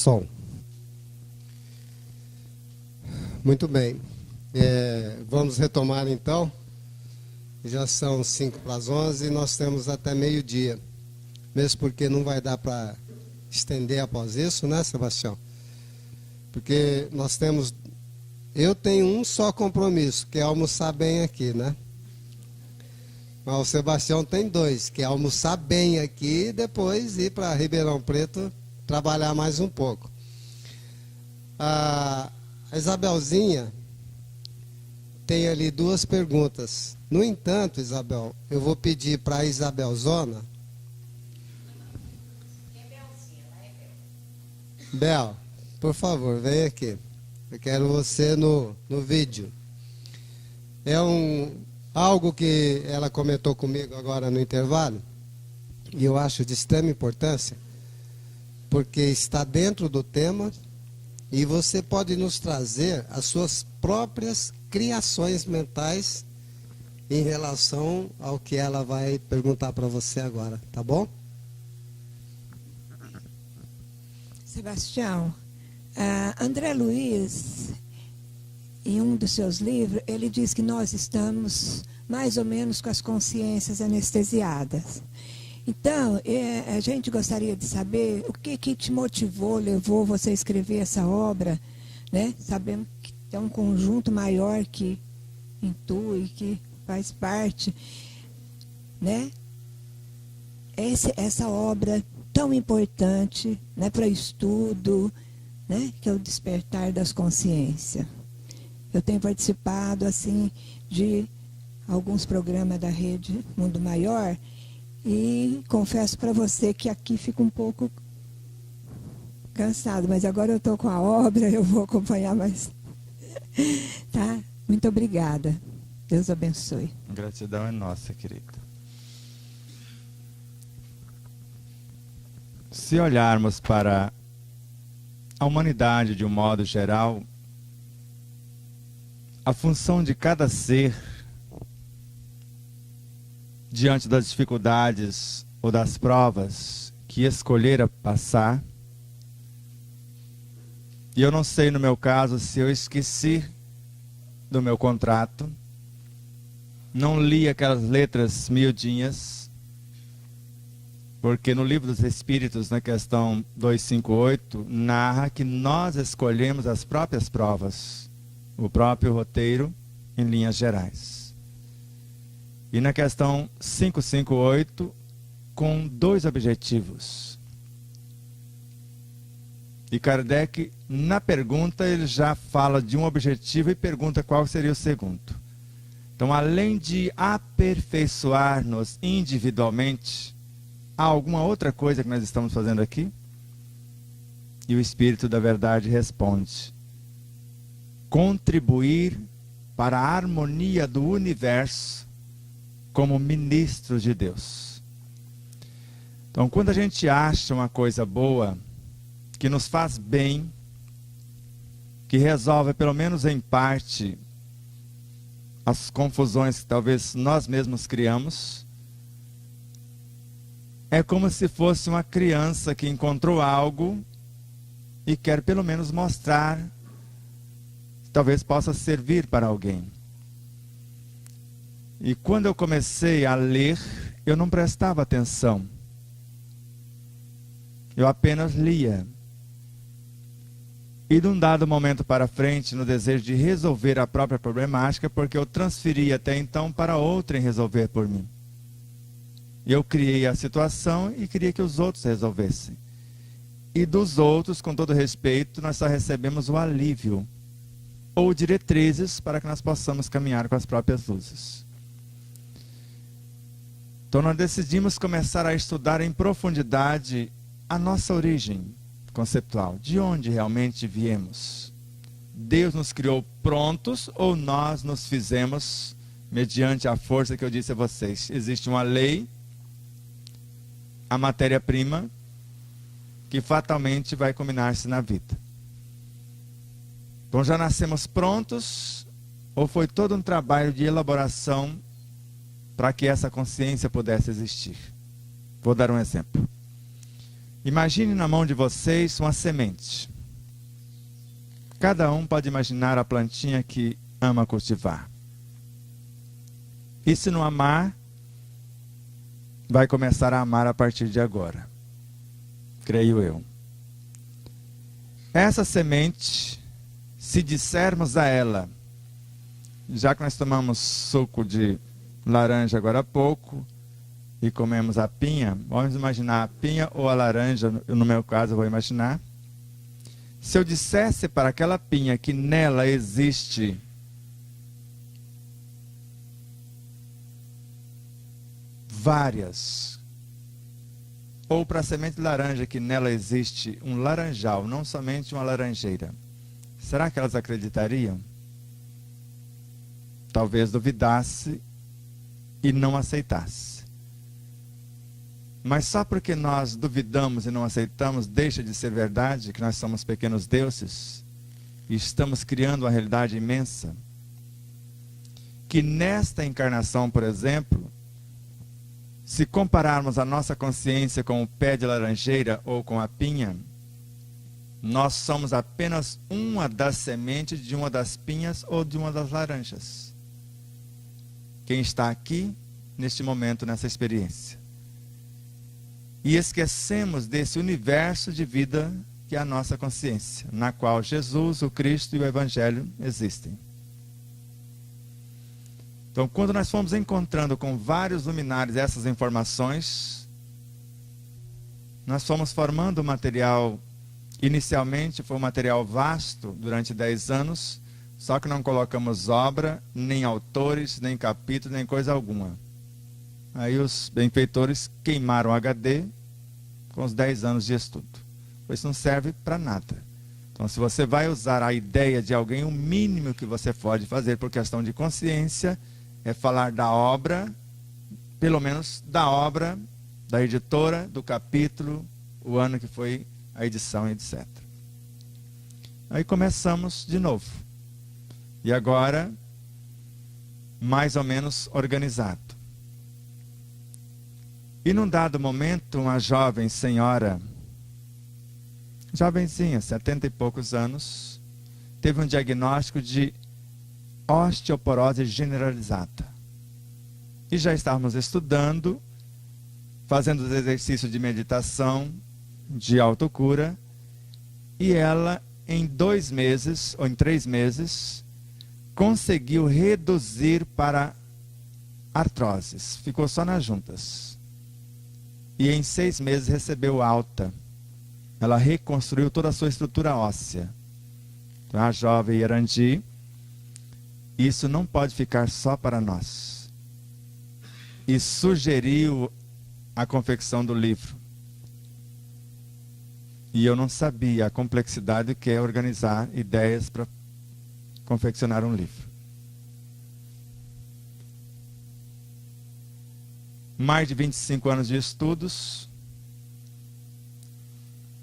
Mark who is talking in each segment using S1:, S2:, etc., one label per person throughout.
S1: som. Muito bem. Vamos retomar então. Já são 10:55 e nós temos até meio-dia. Mesmo porque não vai dar para estender após isso, né, Sebastião? Porque nós temos... Eu tenho um só compromisso, que é almoçar bem aqui, né? Mas o Sebastião tem 2, que é almoçar bem aqui e depois ir para Ribeirão Preto trabalhar mais um pouco. A Isabelzinha tem ali 2 perguntas. No entanto, Isabel, eu vou pedir para a Isabelzona. Bel, por favor, vem aqui. Eu quero você no vídeo. É algo que ela comentou comigo agora no intervalo, e eu acho de extrema importância, porque está dentro do tema, e você pode nos trazer as suas próprias criações mentais em relação ao que ela vai perguntar para você agora, tá bom?
S2: Sebastião, André Luiz, em um dos seus livros, ele diz que nós estamos mais ou menos com as consciências anestesiadas. Então, a gente gostaria de saber o que te motivou, levou você a escrever essa obra, né? Sabemos que é um conjunto maior que intui, que faz parte, né? Essa obra tão importante, né, para estudo, né, que é o despertar das consciências. Eu tenho participado assim de alguns programas da rede Mundo Maior e confesso para você que aqui fico um pouco cansado, mas agora eu estou com a obra, eu vou acompanhar mais. Tá? Muito obrigada. Deus abençoe.
S3: Gratidão é nossa, querida. Se olharmos para a humanidade de um modo geral, a função de cada ser diante das dificuldades ou das provas que escolher a passar, e eu não sei no meu caso se eu esqueci do meu contrato, não li aquelas letras miudinhas, porque no Livro dos Espíritos, na questão 258, narra que nós escolhemos as próprias provas, o próprio roteiro, em linhas gerais. E na questão 558, com 2 objetivos. E Kardec, na pergunta, ele já fala de um objetivo e pergunta qual seria o segundo. Então, além de aperfeiçoar-nos individualmente, há alguma outra coisa que nós estamos fazendo aqui? E o Espírito da Verdade responde: contribuir para a harmonia do universo como ministros de Deus. Então, quando a gente acha uma coisa boa, que nos faz bem, que resolve, pelo menos em parte, as confusões que talvez nós mesmos criamos, é como se fosse uma criança que encontrou algo e quer pelo menos mostrar, talvez possa servir para alguém. E quando eu comecei a ler, eu não prestava atenção. Eu apenas lia. E de um dado momento para frente, no desejo de resolver a própria problemática, porque eu transferi até então para outrem resolver por mim. Eu criei a situação e queria que os outros resolvessem. E dos outros, com todo respeito, nós só recebemos o alívio ou diretrizes para que nós possamos caminhar com as próprias luzes. Então nós decidimos começar a estudar em profundidade a nossa origem conceptual, de onde realmente viemos. Deus nos criou prontos ou nós nos fizemos mediante a força que eu disse a vocês? Existe uma lei, a matéria-prima, que fatalmente vai combinar-se na vida. Então já nascemos prontos ou foi todo um trabalho de elaboração para que essa consciência pudesse existir? Vou dar um exemplo. Imagine na mão de vocês uma semente. Cada um pode imaginar a plantinha que ama cultivar. E se não amar, vai começar a amar a partir de agora. Creio eu. Essa semente, se dissermos a ela, já que nós tomamos suco de laranja agora há pouco e comemos a pinha, vamos imaginar a pinha ou a laranja, no meu caso eu vou imaginar. Se eu dissesse para aquela pinha que nela existe várias, ou para a semente de laranja que nela existe um laranjal, não somente uma laranjeira, será que elas acreditariam? Talvez duvidasse e não aceitasse. Mas só porque nós duvidamos e não aceitamos, deixa de ser verdade que nós somos pequenos deuses e estamos criando uma realidade imensa? Que nesta encarnação, por exemplo, se compararmos a nossa consciência com o pé de laranjeira ou com a pinha, nós somos apenas uma das sementes de uma das pinhas ou de uma das laranjas. Quem está aqui, neste momento, nessa experiência. E esquecemos desse universo de vida que é a nossa consciência, na qual Jesus, o Cristo e o Evangelho existem. Então, quando nós fomos encontrando com vários luminares essas informações, nós fomos formando um material, inicialmente foi um material vasto durante 10 anos, só que não colocamos obra, nem autores, nem capítulos, nem coisa alguma. Aí os benfeitores queimaram o HD com os 10 anos de estudo. Pois não serve para nada. Então, se você vai usar a ideia de alguém, o mínimo que você pode fazer por questão de consciência é falar da obra, pelo menos da obra, da editora, do capítulo, o ano que foi a edição, etc. Aí começamos de novo. E agora, mais ou menos organizado. E num dado momento, uma jovem senhora, jovenzinha, 70 e poucos anos, teve um diagnóstico de osteoporose generalizada. E já estávamos estudando, fazendo os exercícios de meditação, de autocura, e ela, em 2 meses, ou em 3 meses, conseguiu reduzir para artroses. Ficou só nas juntas. E em 6 meses recebeu alta. Ela reconstruiu toda a sua estrutura óssea. Então, a jovem Irandi, isso não pode ficar só para nós. E sugeriu a confecção do livro. E eu não sabia a complexidade que é organizar ideias para confeccionar um livro. Mais de 25 anos de estudos,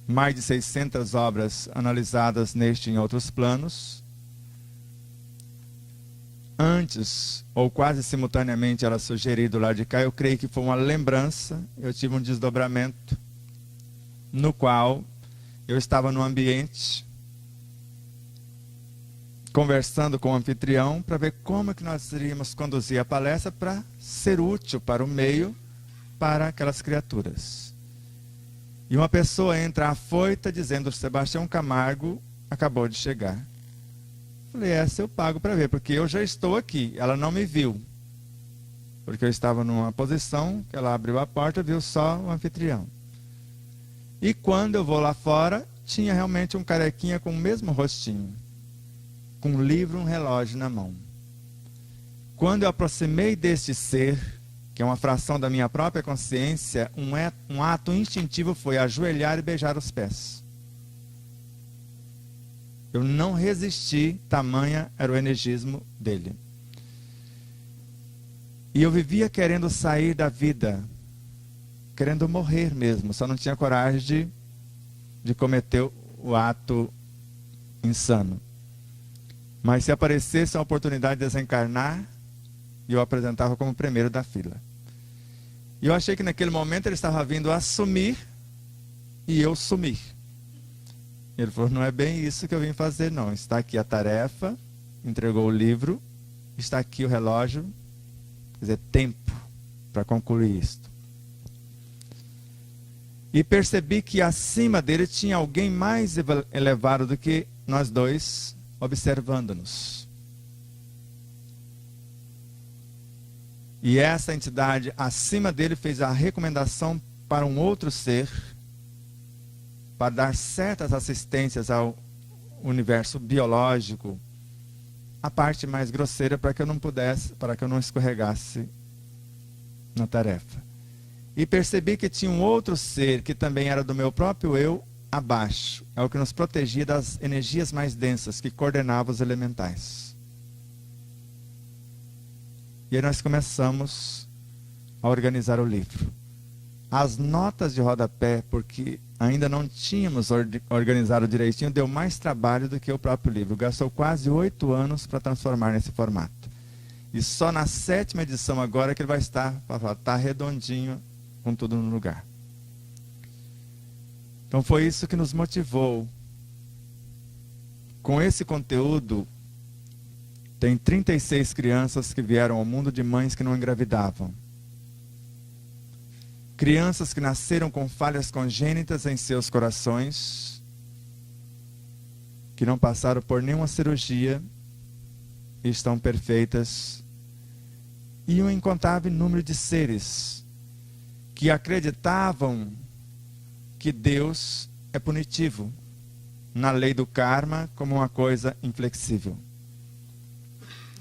S3: mais de 600 obras analisadas neste e em outros planos. Antes, ou quase simultaneamente, ela sugeriu do lado de cá, eu creio que foi uma lembrança, eu tive um desdobramento, no qual eu estava no ambiente, conversando com o anfitrião, para ver como que nós iríamos conduzir a palestra para ser útil para o meio, para aquelas criaturas. E uma pessoa entra afoita dizendo: Sebastião Camargo acabou de chegar. Falei: essa eu pago para ver, porque eu já estou aqui. Ela não me viu, porque eu estava numa posição que ela abriu a porta, viu só o anfitrião. E quando eu vou lá fora, tinha realmente um carequinha com o mesmo rostinho, com um livro e um relógio na mão. Quando eu aproximei deste ser, que é uma fração da minha própria consciência, um ato instintivo foi ajoelhar e beijar os pés. Eu não resisti, tamanha era o energismo dele. E eu vivia querendo sair da vida, querendo morrer mesmo, só não tinha coragem de cometer o ato insano. Mas se aparecesse a oportunidade de desencarnar, eu apresentava como primeiro da fila. E eu achei que naquele momento ele estava vindo assumir e eu sumi. Ele falou, não é bem isso que eu vim fazer não, está aqui a tarefa, entregou o livro, está aqui o relógio, quer dizer, tempo para concluir isto. E percebi que acima dele tinha alguém mais elevado do que nós dois, observando-nos. E essa entidade acima dele fez a recomendação para um outro ser, para dar certas assistências ao universo biológico, a parte mais grosseira para que eu não pudesse, para que eu não escorregasse na tarefa. E percebi que tinha um outro ser que também era do meu próprio eu abaixo, é o que nos protegia das energias mais densas que coordenavam os elementais. E aí nós começamos a organizar o livro. As notas de rodapé, porque ainda não tínhamos organizado direitinho, deu mais trabalho do que o próprio livro. Gastou quase 8 anos para transformar nesse formato. E só na 7ª edição agora que ele vai estar, tá redondinho, com tudo no lugar. Então foi isso que nos motivou. Com esse conteúdo, tem 36 crianças que vieram ao mundo de mães que não engravidavam. Crianças que nasceram com falhas congênitas em seus corações, que não passaram por nenhuma cirurgia e estão perfeitas. E um incontável número de seres que acreditavam que Deus é punitivo, na lei do karma, como uma coisa inflexível.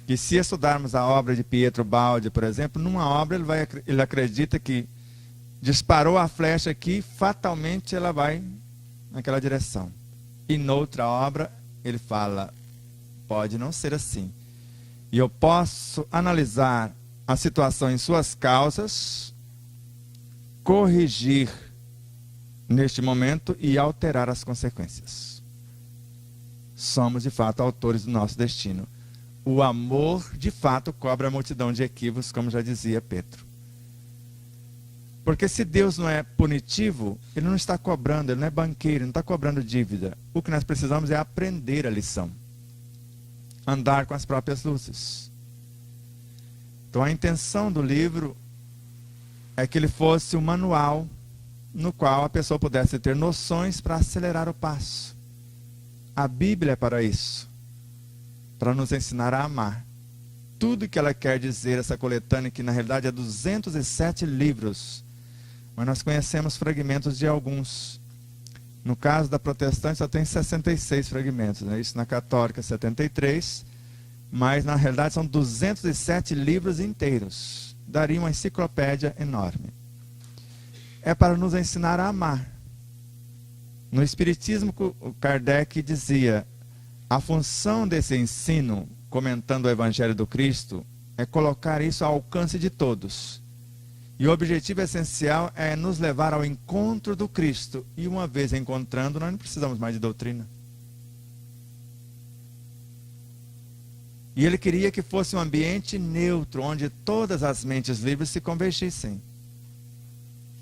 S3: E se estudarmos a obra de Pietro Baldi, por exemplo, numa obra ele acredita que disparou a flecha aqui, fatalmente ela vai naquela direção. E noutra obra ele fala, pode não ser assim. E eu posso analisar a situação em suas causas, corrigir neste momento e alterar as consequências. Somos de fato autores do nosso destino. O amor de fato cobra a multidão de equívocos, como já dizia Pedro. Porque se Deus não é punitivo, Ele não está cobrando, Ele não é banqueiro, Ele não está cobrando dívida. O que nós precisamos é aprender a lição. Andar com as próprias luzes. Então a intenção do livro é que ele fosse um manual no qual a pessoa pudesse ter noções para acelerar o passo. A Bíblia é para isso. Para nos ensinar a amar. Tudo que ela quer dizer, essa coletânea, que na realidade é 207 livros. Mas nós conhecemos fragmentos de alguns. No caso da protestante só tem 66 fragmentos, né? Isso na católica 73, mas na realidade são 207 livros inteiros. Daria uma enciclopédia enorme. É para nos ensinar a amar. No Espiritismo, o Kardec dizia, a função desse ensino, comentando o Evangelho do Cristo, é colocar isso ao alcance de todos. E o objetivo essencial é nos levar ao encontro do Cristo. E uma vez encontrando, nós não precisamos mais de doutrina. E ele queria que fosse um ambiente neutro, onde todas as mentes livres se convergissem.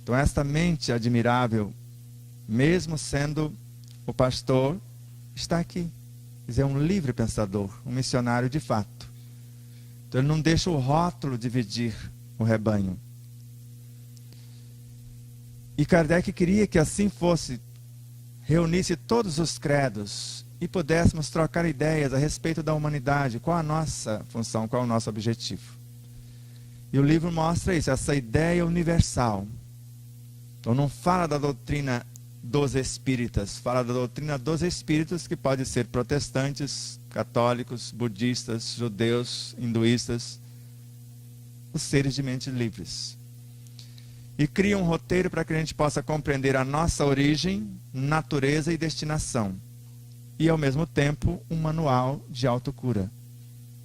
S3: Então esta mente admirável, mesmo sendo o pastor, está aqui. Quer dizer, um livre pensador, um missionário de fato. Então ele não deixa o rótulo dividir o rebanho. E Kardec queria que assim fosse, reunisse todos os credos e pudéssemos trocar ideias a respeito da humanidade, qual a nossa função, qual o nosso objetivo. E o livro mostra isso, essa ideia universal. Então não fala da doutrina dos espíritas, fala da doutrina dos espíritos, que pode ser protestantes, católicos, budistas, judeus, hinduístas, os seres de mente livres. E cria um roteiro para que a gente possa compreender a nossa origem, natureza e destinação. E ao mesmo tempo um manual de autocura.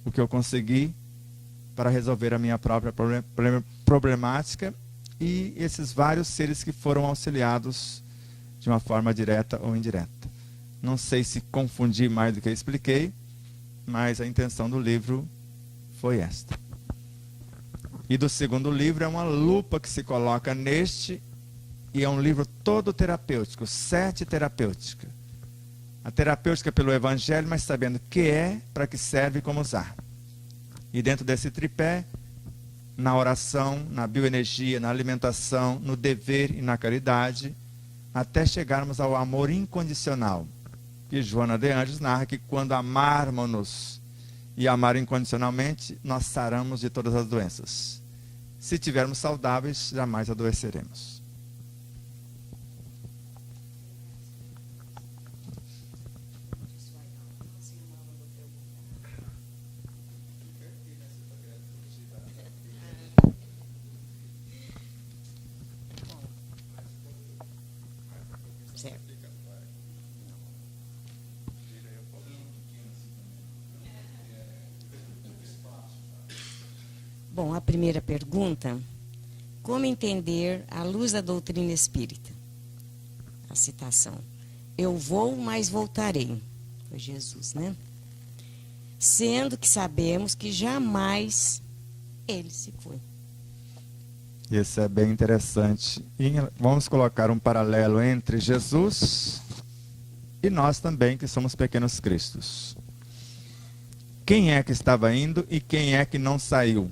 S3: O que eu consegui para resolver a minha própria problemática e esses vários seres que foram auxiliados de uma forma direta ou indireta. Não sei se confundi mais do que eu expliquei, mas a intenção do livro foi esta. E do segundo livro é uma lupa que se coloca neste e é um livro todo terapêutico, 7 terapêutica. A terapêutica pelo Evangelho, mas sabendo o que é, para que serve e como usar. E dentro desse tripé, na oração, na bioenergia, na alimentação, no dever e na caridade, até chegarmos ao amor incondicional. E Joana de Anjos narra que quando amarmos-nos e amar incondicionalmente, nós saramos de todas as doenças. Se estivermos saudáveis, jamais adoeceremos.
S4: Bom, a primeira pergunta, como entender a luz da doutrina espírita? A citação, eu vou, mas voltarei. Foi Jesus, né? Sendo que sabemos que jamais ele se foi.
S3: Isso é bem interessante. E vamos colocar um paralelo entre Jesus e nós também, que somos pequenos cristos. Quem é que estava indo e quem é que não saiu?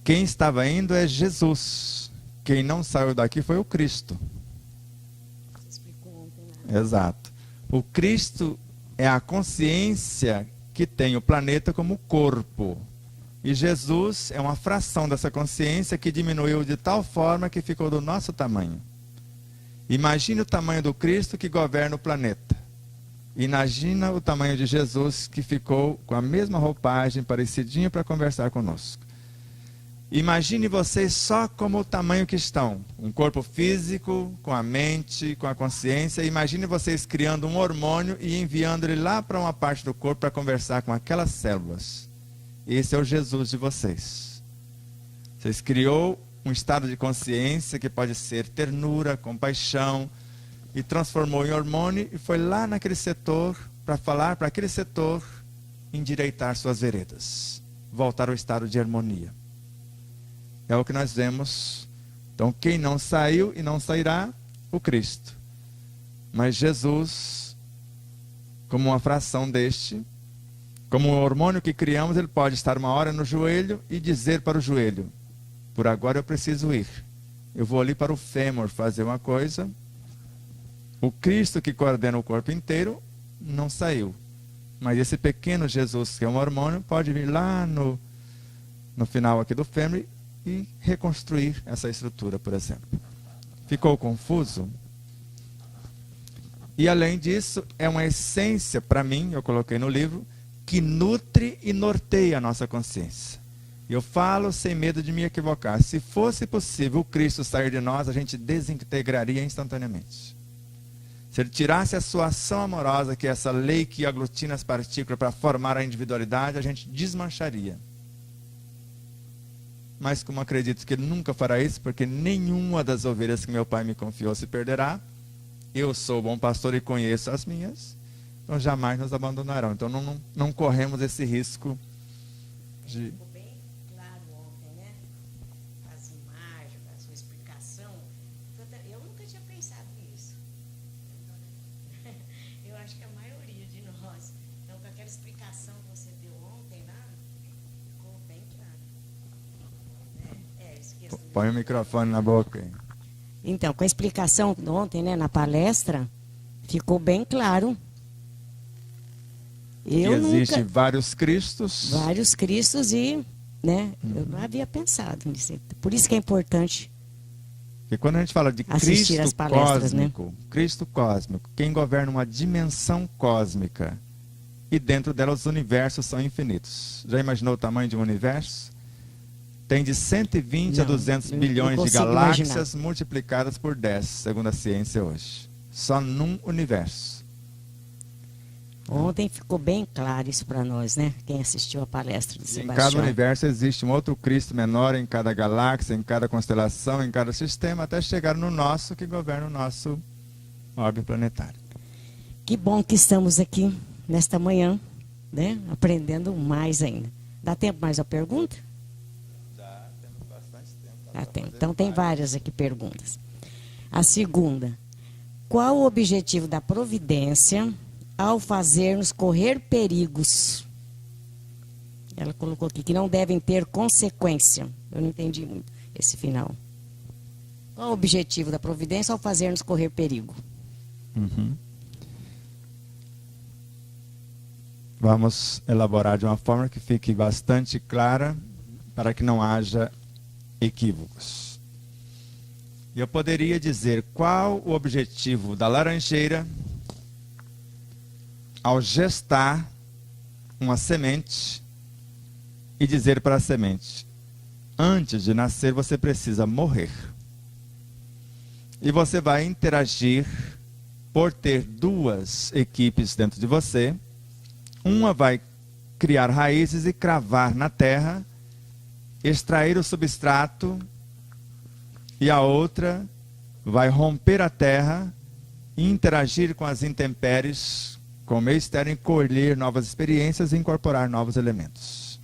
S3: Quem estava indo é Jesus. Quem não saiu daqui foi o Cristo.
S4: Você explicou ontem, né?
S3: Exato. O Cristo é a consciência que tem o planeta como corpo. E Jesus é uma fração dessa consciência que diminuiu de tal forma que ficou do nosso tamanho. Imagine o tamanho do Cristo que governa o planeta. Imagina o tamanho de Jesus que ficou com a mesma roupagem, parecidinho para conversar conosco. Imagine vocês só como o tamanho que estão. Um corpo físico, com a mente, com a consciência. Imagine vocês criando um hormônio e enviando ele lá para uma parte do corpo para conversar com aquelas células. Esse é o Jesus de vocês. Vocês criou um estado de consciência que pode ser ternura, compaixão, e transformou em hormônio e foi lá naquele setor para falar para aquele setor endireitar suas veredas, voltar ao estado de harmonia. É o que nós vemos. Então, quem não saiu e não sairá, o Cristo. Mas Jesus, como uma fração deste, como um hormônio que criamos, ele pode estar uma hora no joelho e dizer para o joelho, por agora eu preciso ir. Eu vou ali para o fêmur fazer uma coisa. O Cristo que coordena o corpo inteiro não saiu. Mas esse pequeno Jesus, que é um hormônio, pode vir lá no final aqui do fêmur e reconstruir essa estrutura, por exemplo. Ficou confuso? E além disso, é uma essência, para mim, eu coloquei no livro, que nutre e norteia a nossa consciência. Eu falo sem medo de me equivocar. Se fosse possível o Cristo sair de nós, a gente desintegraria instantaneamente. Se ele tirasse a sua ação amorosa, que é essa lei que aglutina as partículas para formar a individualidade, a gente desmancharia. Mas como acredito que ele nunca fará isso, porque nenhuma das ovelhas que meu pai me confiou se perderá, eu sou bom pastor e conheço as minhas, então jamais nos abandonarão. Então não corremos esse risco de...
S4: Ficou bem claro ontem, né? As imagens, a sua explicação. Eu nunca tinha pensado nisso. Eu acho que a maioria de nós. Então, com aquela explicação que você deu ontem lá, ficou bem claro.
S3: Põe o microfone na boca aí.
S4: Então, com a explicação de ontem, né, na palestra, ficou bem claro.
S3: Existem vários Cristos.
S4: Vários Cristos e, né, eu não havia pensado nisso. Por isso que é importante.
S3: Porque quando a gente fala de
S4: assistir
S3: Cristo
S4: as palestras,
S3: cósmico,
S4: né?
S3: Cristo cósmico, quem governa uma dimensão cósmica, e dentro dela os universos são infinitos. Já imaginou o tamanho de um universo? Tem de 120 a 200 bilhões de galáxias multiplicadas por 10, segundo a ciência hoje. Só num universo.
S4: Ontem ficou bem claro isso para nós, né? Quem assistiu a palestra do Sebastião.
S3: Em cada universo existe um outro Cristo menor, em cada galáxia, em cada constelação, em cada sistema, até chegar no nosso, que governa o nosso orbe planetário.
S4: Que bom que estamos aqui nesta manhã, né? Aprendendo mais ainda. Dá tempo mais a pergunta?
S3: Dá, temos bastante tempo.
S4: Então tem várias aqui perguntas. A segunda: qual o objetivo da providência ao fazer-nos correr perigos? Ela colocou aqui que não devem ter consequência. Eu não entendi muito esse final. Qual o objetivo da providência ao fazer-nos correr perigo?
S3: Vamos elaborar de uma forma que fique bastante clara para que não haja equívocos. Eu poderia dizer qual o objetivo da laranjeira ao gestar uma semente e dizer para a semente: antes de nascer você precisa morrer. E você vai interagir por ter duas equipes dentro de você. Uma vai criar raízes e cravar na terra, extrair o substrato, e a outra vai romper a terra e interagir com as intempéries, com o meio externo, e colher novas experiências e incorporar novos elementos.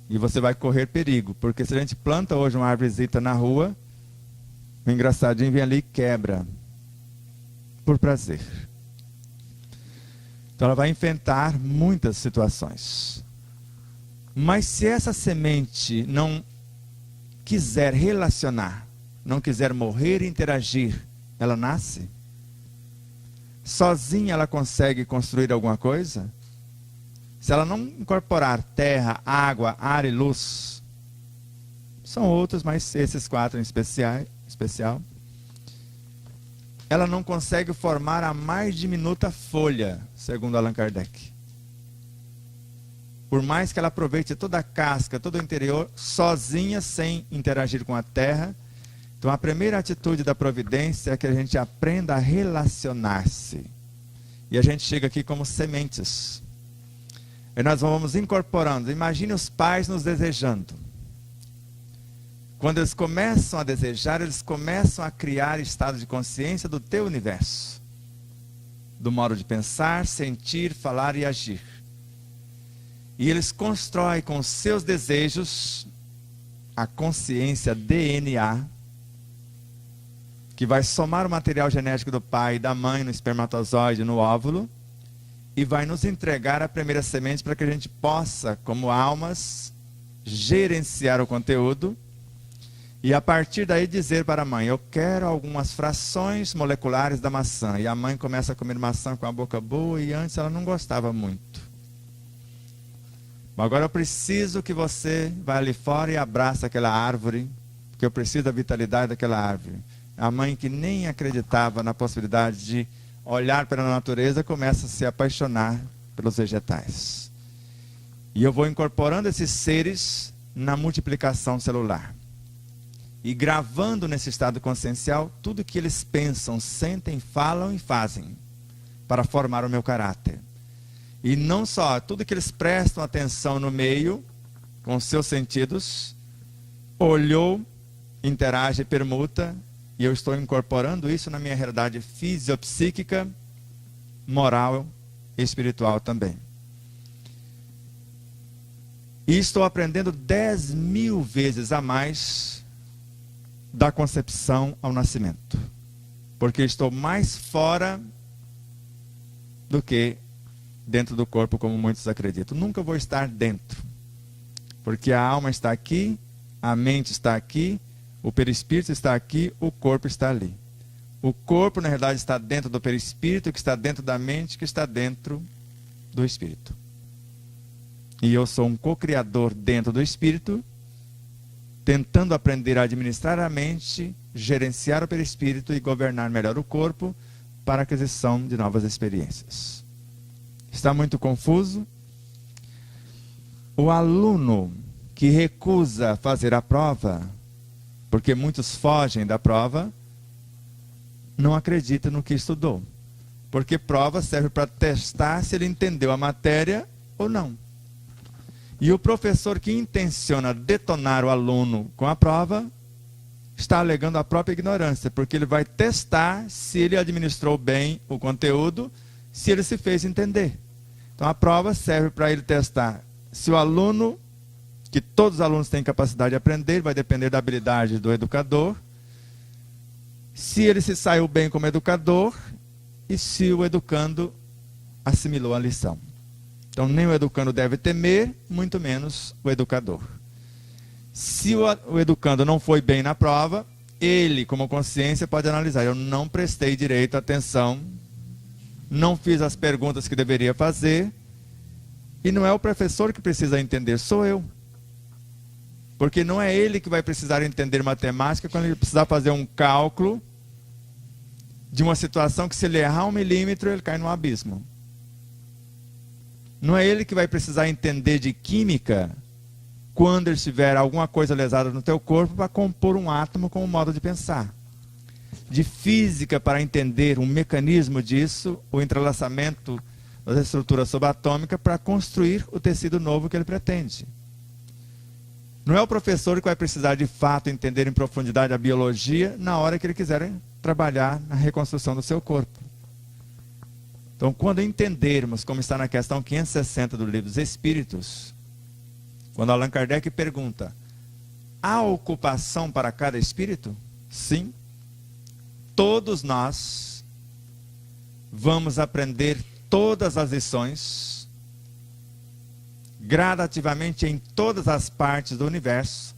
S3: E você vai correr perigo, porque se a gente planta hoje uma árvorezita na rua, o engraçadinho vem ali e quebra, por prazer. Então ela vai enfrentar muitas situações. Mas se essa semente não quiser relacionar, não quiser morrer e interagir, ela nasce? Sozinha ela consegue construir alguma coisa? Se ela não incorporar terra, água, ar e luz, são outros, mas esses 4 em especial, ela não consegue formar a mais diminuta folha, segundo Allan Kardec. Por mais que ela aproveite toda a casca, todo o interior, sozinha, sem interagir com a terra. Então a primeira atitude da providência é que a gente aprenda a relacionar-se. E a gente chega aqui como sementes. E nós vamos incorporando. Imagine os pais nos desejando. Quando eles começam a desejar, eles começam a criar estado de consciência do teu universo. Do modo de pensar, sentir, falar e agir. E eles constroem com os seus desejos a consciência DNA, que vai somar o material genético do pai e da mãe no espermatozoide, no óvulo, e vai nos entregar a primeira semente para que a gente possa, como almas, gerenciar o conteúdo. E a partir daí dizer para a mãe: eu quero algumas frações moleculares da maçã. E a mãe começa a comer maçã com a boca boa, e antes ela não gostava muito. Agora eu preciso que você vá ali fora e abrace aquela árvore, porque eu preciso da vitalidade daquela árvore. A mãe, que nem acreditava na possibilidade de olhar para a natureza, começa a se apaixonar pelos vegetais. E eu vou incorporando esses seres na multiplicação celular. E gravando nesse estado consciencial tudo que eles pensam, sentem, falam e fazem para formar o meu caráter. E não só, tudo que eles prestam atenção no meio, com seus sentidos, olhou, interage, permuta, e eu estou incorporando isso na minha realidade fisiopsíquica, moral e espiritual também. E estou aprendendo 10.000 vezes a mais da concepção ao nascimento. Porque estou mais fora do que dentro do corpo, como muitos acreditam. Nunca vou estar dentro. Porque a alma está aqui, a mente está aqui, o perispírito está aqui, o corpo está ali. O corpo, na realidade, está dentro do perispírito, que está dentro da mente, que está dentro do espírito. E eu sou um co-criador dentro do espírito, tentando aprender a administrar a mente, gerenciar o perispírito e governar melhor o corpo para a aquisição de novas experiências. Está muito confuso? O aluno que recusa fazer a prova, porque muitos fogem da prova, não acredita no que estudou. Porque prova serve para testar se ele entendeu a matéria ou não. E o professor que intenciona detonar o aluno com a prova, está alegando a própria ignorância, porque ele vai testar se ele administrou bem o conteúdo, se ele se fez entender. Então a prova serve para ele testar se o aluno que todos os alunos têm capacidade de aprender, vai depender da habilidade do educador. Se ele se saiu bem como educador e se o educando assimilou a lição. Então, nem o educando deve temer, muito menos o educador. Se o educando não foi bem na prova, ele, como consciência, pode analisar. Eu não prestei direito atenção, não fiz as perguntas que deveria fazer, e não é o professor que precisa entender, sou eu. Porque não é ele que vai precisar entender matemática quando ele precisar fazer um cálculo de uma situação que, se ele errar 1 milímetro, ele cai no abismo. Não é ele que vai precisar entender de química quando ele tiver alguma coisa lesada no teu corpo para compor um átomo com um modo de pensar. De física para entender um mecanismo disso, o entrelaçamento das estruturas subatômicas para construir o tecido novo que ele pretende. Não é o professor que vai precisar de fato entender em profundidade a biologia na hora que ele quiser trabalhar na reconstrução do seu corpo. Então, quando entendermos, como está na questão 560 do Livro dos Espíritos, quando Allan Kardec pergunta, há ocupação para cada espírito? Sim. Todos nós vamos aprender todas as lições, gradativamente em todas as partes do universo,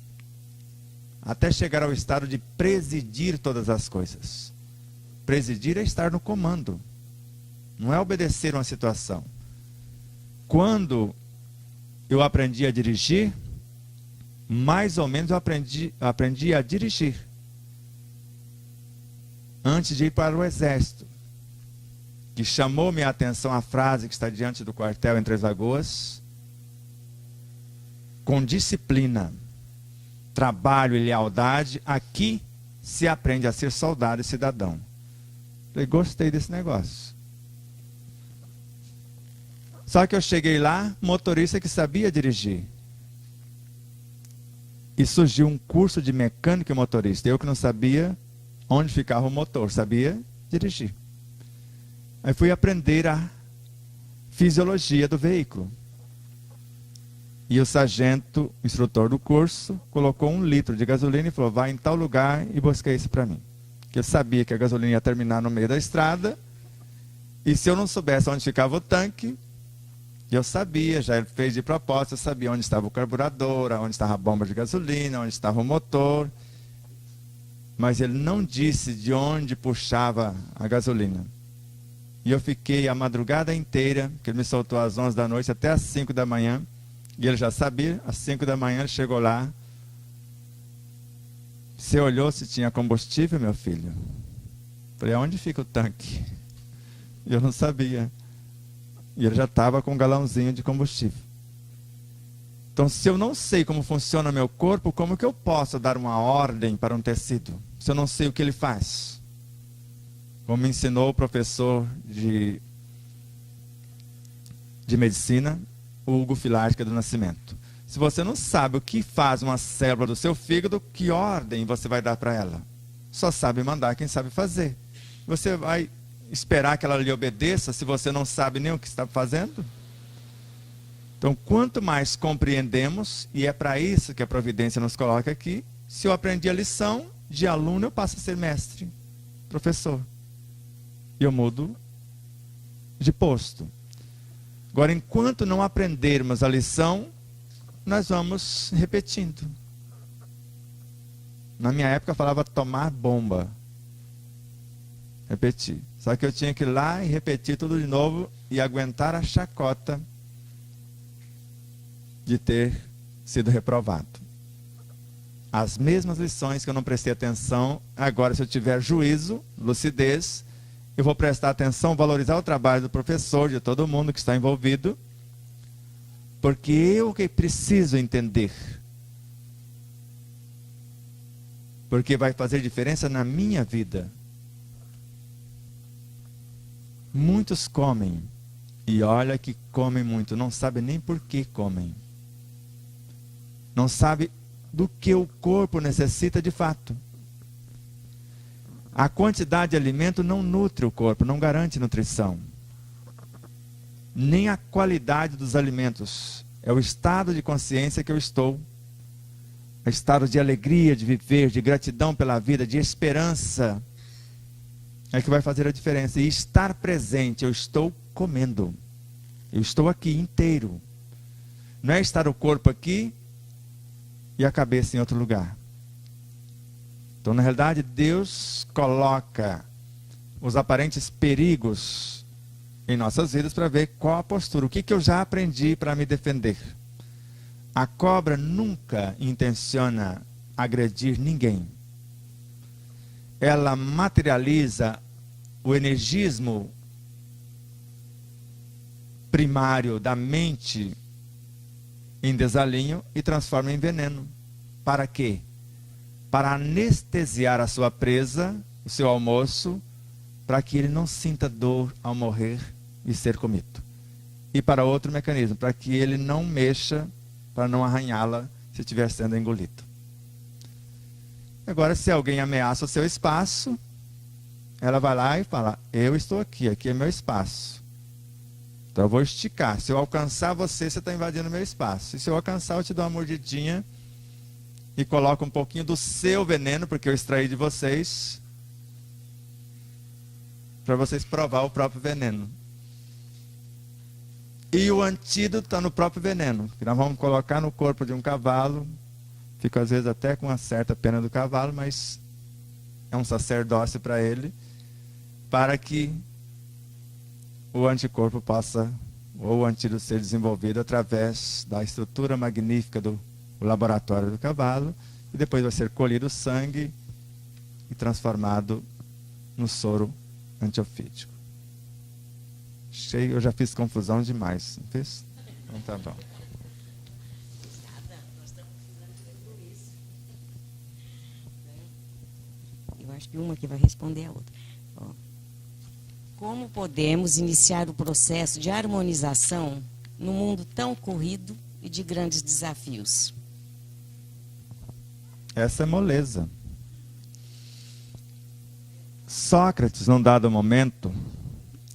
S3: até chegar ao estado de presidir todas as coisas. Presidir é estar no comando, não é obedecer uma situação. Quando eu aprendi a dirigir, mais ou menos eu aprendi a dirigir antes de ir para o exército, que chamou minha atenção a frase que está diante do quartel em Três Lagoas: com disciplina, trabalho e lealdade, aqui se aprende a ser soldado e cidadão. Falei, gostei desse negócio. Só que eu cheguei lá, motorista que sabia dirigir. E surgiu um curso de mecânico e motorista. Eu que não sabia onde ficava o motor, sabia dirigir. Aí fui aprender a fisiologia do veículo. E o sargento, instrutor do curso, colocou 1 litro de gasolina e falou, vai em tal lugar e busca isso para mim. Porque eu sabia que a gasolina ia terminar no meio da estrada. E se eu não soubesse onde ficava o tanque, eu sabia, já ele fez de propósito, eu sabia onde estava o carburador, onde estava a bomba de gasolina, onde estava o motor. Mas ele não disse de onde puxava a gasolina. E eu fiquei a madrugada inteira, que ele me soltou às 11 da noite até às 5 da manhã. E ele já sabia, às 5 da manhã ele chegou lá. Você olhou se tinha combustível, meu filho? Falei, onde fica o tanque? E eu não sabia. E ele já estava com um galãozinho de combustível. Então, se eu não sei como funciona meu corpo, como que eu posso dar uma ordem para um tecido? Se eu não sei o que ele faz? Como me ensinou o professor de medicina, Hugo Filártica do Nascimento. Se você não sabe o que faz uma célula do seu fígado, que ordem você vai dar para ela? Só sabe mandar quem sabe fazer. Você vai esperar que ela lhe obedeça se você não sabe nem o que está fazendo? Então, quanto mais compreendemos, e é para isso que a providência nos coloca aqui, se eu aprendi a lição, de aluno eu passo a ser mestre, professor. E eu mudo de posto. Agora, enquanto não aprendermos a lição, nós vamos repetindo. Na minha época eu falava tomar bomba. Repetir. Só que eu tinha que ir lá e repetir tudo de novo e aguentar a chacota de ter sido reprovado. As mesmas lições que eu não prestei atenção, agora se eu tiver juízo, lucidez, eu vou prestar atenção, valorizar o trabalho do professor, de todo mundo que está envolvido, porque eu que preciso entender. Porque vai fazer diferença na minha vida. Muitos comem, e olha que comem muito, não sabem nem por que comem. Não sabe do que o corpo necessita de fato. A quantidade de alimento não nutre o corpo, não garante nutrição. Nem a qualidade dos alimentos. É o estado de consciência que eu estou. É estado de alegria, de viver, de gratidão pela vida, de esperança. É que vai fazer a diferença. E estar presente, eu estou comendo. Eu estou aqui inteiro. Não é estar o corpo aqui e a cabeça em outro lugar. Então, na realidade, Deus coloca os aparentes perigos em nossas vidas para ver qual a postura. O que eu já aprendi para me defender. A cobra nunca intenciona agredir ninguém. Ela materializa o energismo primário da mente em desalinho e transforma em veneno. Para quê? Para anestesiar a sua presa, o seu almoço, para que ele não sinta dor ao morrer e ser comido. E para outro mecanismo, para que ele não mexa, para não arranhá-la se estiver sendo engolido. Agora, se alguém ameaça o seu espaço, ela vai lá e fala, eu estou aqui, aqui é meu espaço. Então eu vou esticar. Se eu alcançar você, você está invadindo meu espaço. E se eu alcançar, eu te dou uma mordidinha e coloco um pouquinho do seu veneno, porque eu extraí de vocês, para vocês provar o próprio veneno. E o antídoto está no próprio veneno, que nós vamos colocar no corpo de um cavalo. Fico às vezes até com uma certa pena do cavalo, mas é um sacerdócio para ele, para que o anticorpo possa, ou o antídoto ser desenvolvido através da estrutura magnífica do laboratório do cavalo, e depois vai ser colhido o sangue e transformado no soro antiofídico. Eu já fiz confusão demais, não fiz? Então tá bom.
S4: Eu acho que uma que vai responder a outra. Ó. Como podemos iniciar o processo de harmonização num mundo tão corrido e de grandes desafios?
S3: Essa é moleza. Sócrates, num dado momento,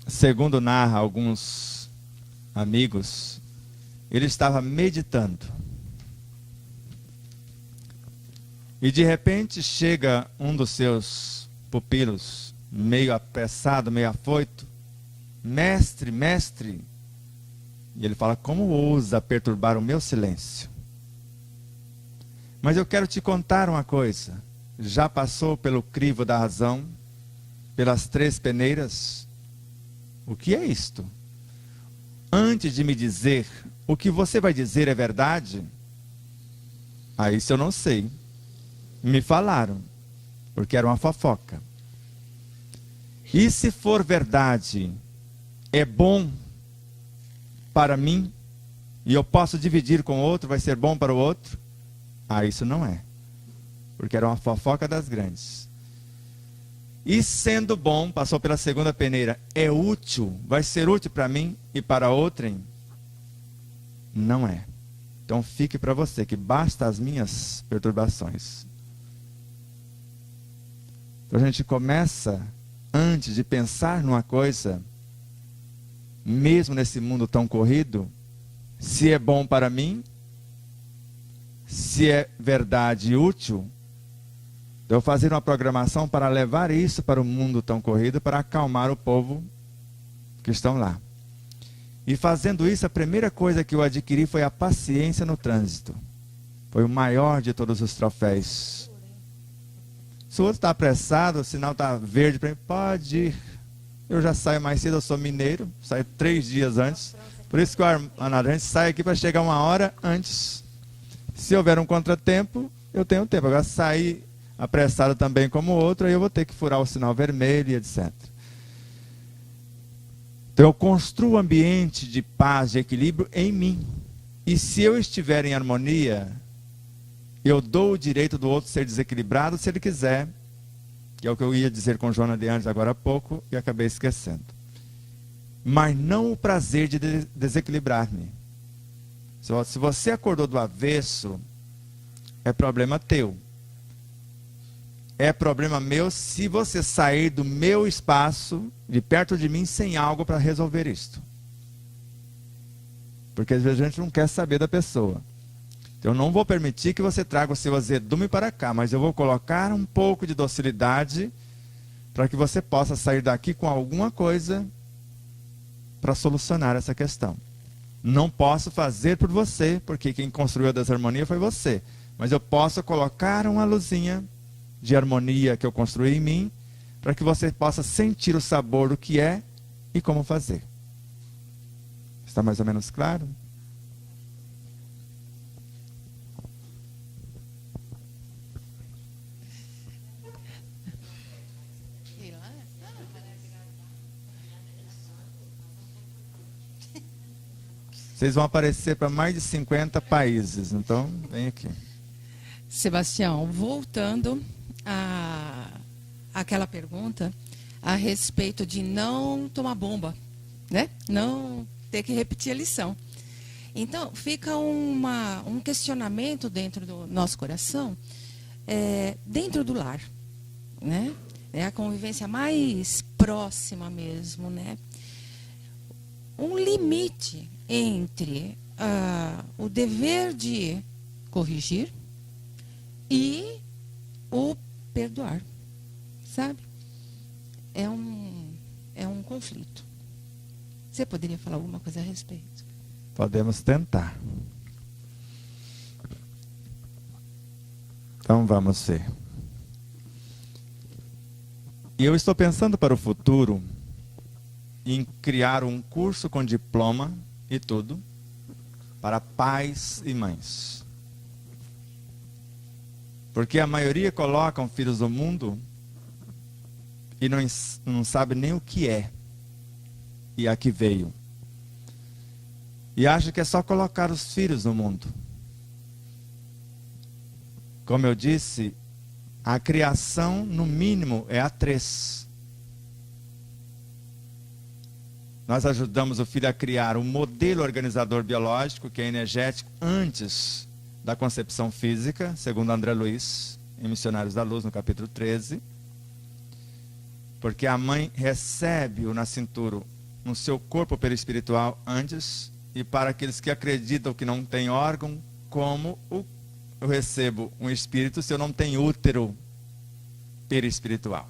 S3: segundo narra alguns amigos, ele estava meditando. E de repente chega um dos seus pupilos, meio apressado, meio afoito, mestre, mestre. E ele fala, como ousa perturbar o meu silêncio? Mas eu quero te contar uma coisa. Já passou pelo crivo da razão, pelas 3 peneiras? O que é isto? Antes de me dizer o que você vai dizer é verdade? Ah, isso eu não sei. Me falaram, porque era uma fofoca. E se for verdade, é bom para mim, e eu posso dividir com o outro, vai ser bom para o outro? Ah, isso não é. Porque era uma fofoca das grandes. E sendo bom, passou pela 2ª peneira, é útil, vai ser útil para mim e para outrem? Não é. Então fique para você, que basta as minhas perturbações. Então a gente começa, antes de pensar numa coisa, mesmo nesse mundo tão corrido, se é bom para mim, se é verdade e útil, eu fazer uma programação para levar isso para o mundo tão corrido, para acalmar o povo que estão lá. E fazendo isso, a primeira coisa que eu adquiri foi a paciência no trânsito. Foi o maior de todos os troféus. Se o outro está apressado, o sinal está verde para mim, pode ir. Eu já saio mais cedo, eu sou mineiro, saio 3 dias antes. Por isso que a gente sai aqui para chegar 1 hora antes. Se houver um contratempo, eu tenho tempo. Agora sair apressado também como o outro, aí eu vou ter que furar o sinal vermelho e etc. Então eu construo um ambiente de paz, de equilíbrio em mim. E se eu estiver em harmonia, eu dou o direito do outro ser desequilibrado se ele quiser, que é o que eu ia dizer com Joana de Anjos agora há pouco e acabei esquecendo. Mas não o prazer de desequilibrar-me. Se você acordou do avesso, é problema teu. É problema meu se você sair do meu espaço, de perto de mim, sem algo para resolver isto. Porque às vezes a gente não quer saber da pessoa. Eu não vou permitir que você traga o seu azedume para cá, mas eu vou colocar um pouco de docilidade para que você possa sair daqui com alguma coisa para solucionar essa questão. Não posso fazer por você, porque quem construiu a desarmonia foi você. Mas eu posso colocar uma luzinha de harmonia que eu construí em mim, para que você possa sentir o sabor do que é e como fazer. Está mais ou menos claro? Vocês vão aparecer para mais de 50 países, então vem aqui.
S5: Sebastião, voltando àquela pergunta a respeito de não tomar bomba, né? Não ter que repetir a lição. Então, fica um questionamento dentro do nosso coração, dentro do lar, né? É a convivência mais próxima mesmo, né? Um limite entre o dever de corrigir e o perdoar, sabe? É um conflito. Você poderia falar alguma coisa a respeito?
S3: Podemos tentar. Então vamos ver. E eu estou pensando para o futuro em criar um curso com diploma e tudo para pais e mães. Porque a maioria colocam filhos no mundo e não sabe nem o que é e a que veio. E acha que é só colocar os filhos no mundo. Como eu disse, a criação, no mínimo, é a 3. Nós ajudamos o filho a criar um modelo organizador biológico, que é energético, antes da concepção física, segundo André Luiz, em Missionários da Luz, no capítulo 13. Porque a mãe recebe-o na cintura, no seu corpo perispiritual antes, e para aqueles que acreditam que não tem órgão, como eu recebo um espírito se eu não tenho útero perispiritual.